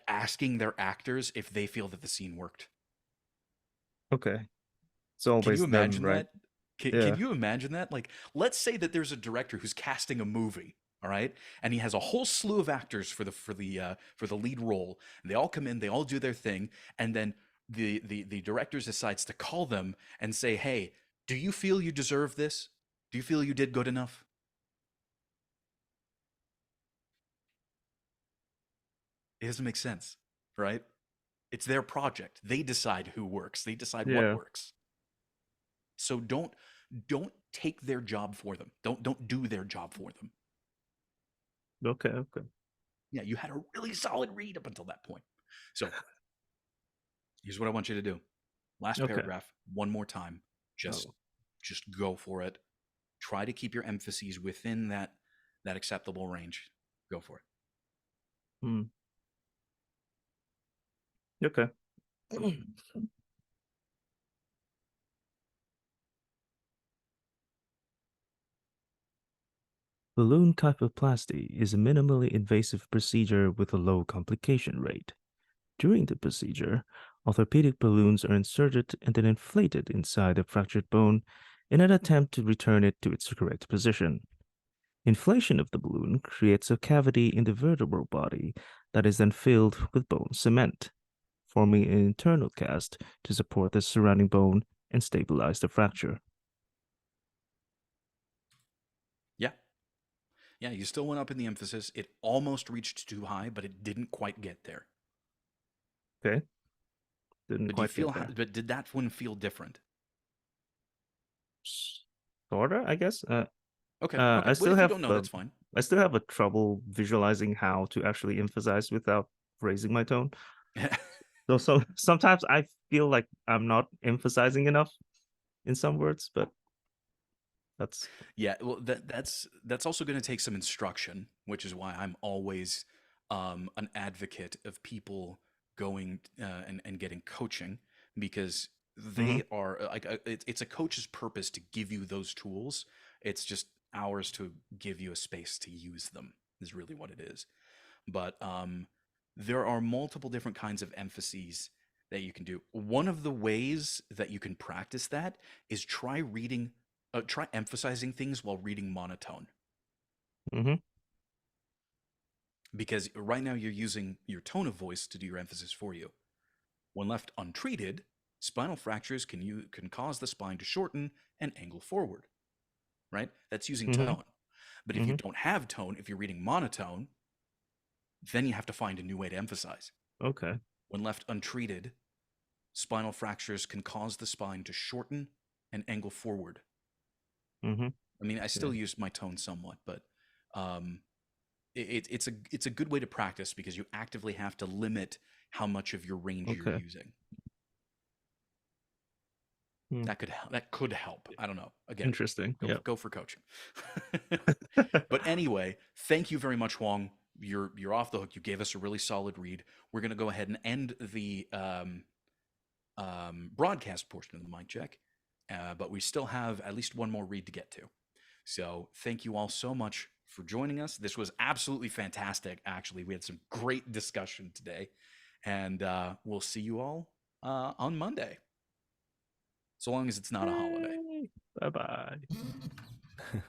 S3: asking their actors if they feel that the scene worked.
S5: Okay. It's
S3: Can
S5: always
S3: you
S5: them,
S3: imagine
S5: right?
S3: that? Can you imagine that? Like, let's say that there's a director who's casting a movie, all right, and he has a whole slew of actors for the lead role, and they all come in, they all do their thing, and then the director decides to call them and say, "Hey, do you feel you deserve this? Do you feel you did good enough?" It doesn't make sense, right? It's their project. They decide who works. They decide what
S5: Yeah.
S3: works. So don't take their job for them. Don't do their job for them.
S5: Okay. Okay.
S3: Yeah, you had a really solid read up until that point. So here's what I want you to do. Last
S5: Okay.
S3: paragraph, one more time. Just
S5: Oh.
S3: just go for it. Try to keep your emphases within that acceptable range. Go for it.
S5: Hmm. Okay. Balloon kyphoplasty is a minimally invasive procedure with a low complication rate. During the procedure, orthopedic balloons are inserted and then inflated inside the fractured bone in an attempt to return it to its correct position. Inflation of the balloon creates a cavity in the vertebral body that is then filled with bone cement, forming an internal cast to support the surrounding bone and stabilize the fracture.
S3: Yeah. Yeah, you still went up in the emphasis. It almost reached too high, but it didn't quite get there.
S5: Okay? Didn't
S3: But do you
S5: quite
S3: feel
S5: get there.
S3: but did that one feel different?
S5: Sorta, I guess.
S3: Okay.
S5: I
S3: Well,
S5: still
S3: if you
S5: have
S3: don't know, that's fine.
S5: I still have a trouble visualizing how to actually emphasize without raising my tone. So sometimes I feel like I'm not emphasizing enough in some words, but that's
S3: Yeah, well, that's also going to take some instruction, which is why I'm always an advocate of people going and getting coaching, because they are like it's a coach's purpose to give you those tools. It's just ours to give you a space to use them, is really what it is. But there are multiple different kinds of emphases that you can do. One of the ways that you can practice that is try emphasizing things while reading monotone.
S5: Mhm.
S3: Because right now you're using your tone of voice to do your emphasis for you. When left untreated, spinal fractures can cause the spine to shorten and angle forward. Right? That's using
S5: Mhm.
S3: tone. But if you don't have tone, if you're reading monotone, then you have to find a new way to emphasize.
S5: Okay.
S3: When left untreated, spinal fractures can cause the spine to shorten and angle forward.
S5: Mhm.
S3: I mean, I still
S5: Yeah.
S3: use my tone somewhat, but it's a good way to practice because you actively have to limit how much of your range you're
S5: Okay.
S3: using.
S5: Hmm.
S3: That could help. I don't know. Again,
S5: Interesting. Yeah.
S3: go for coaching. But anyway, thank you very much, Huang. You're off the hook. You gave us a really solid read. We're gonna go ahead and end the broadcast portion of the mic check, but we still have at least one more read to get to. So thank you all so much for joining us. This was absolutely fantastic. Actually, we had some great discussion today, and we'll see you all on Monday, so long as it's not a holiday.
S5: Bye bye.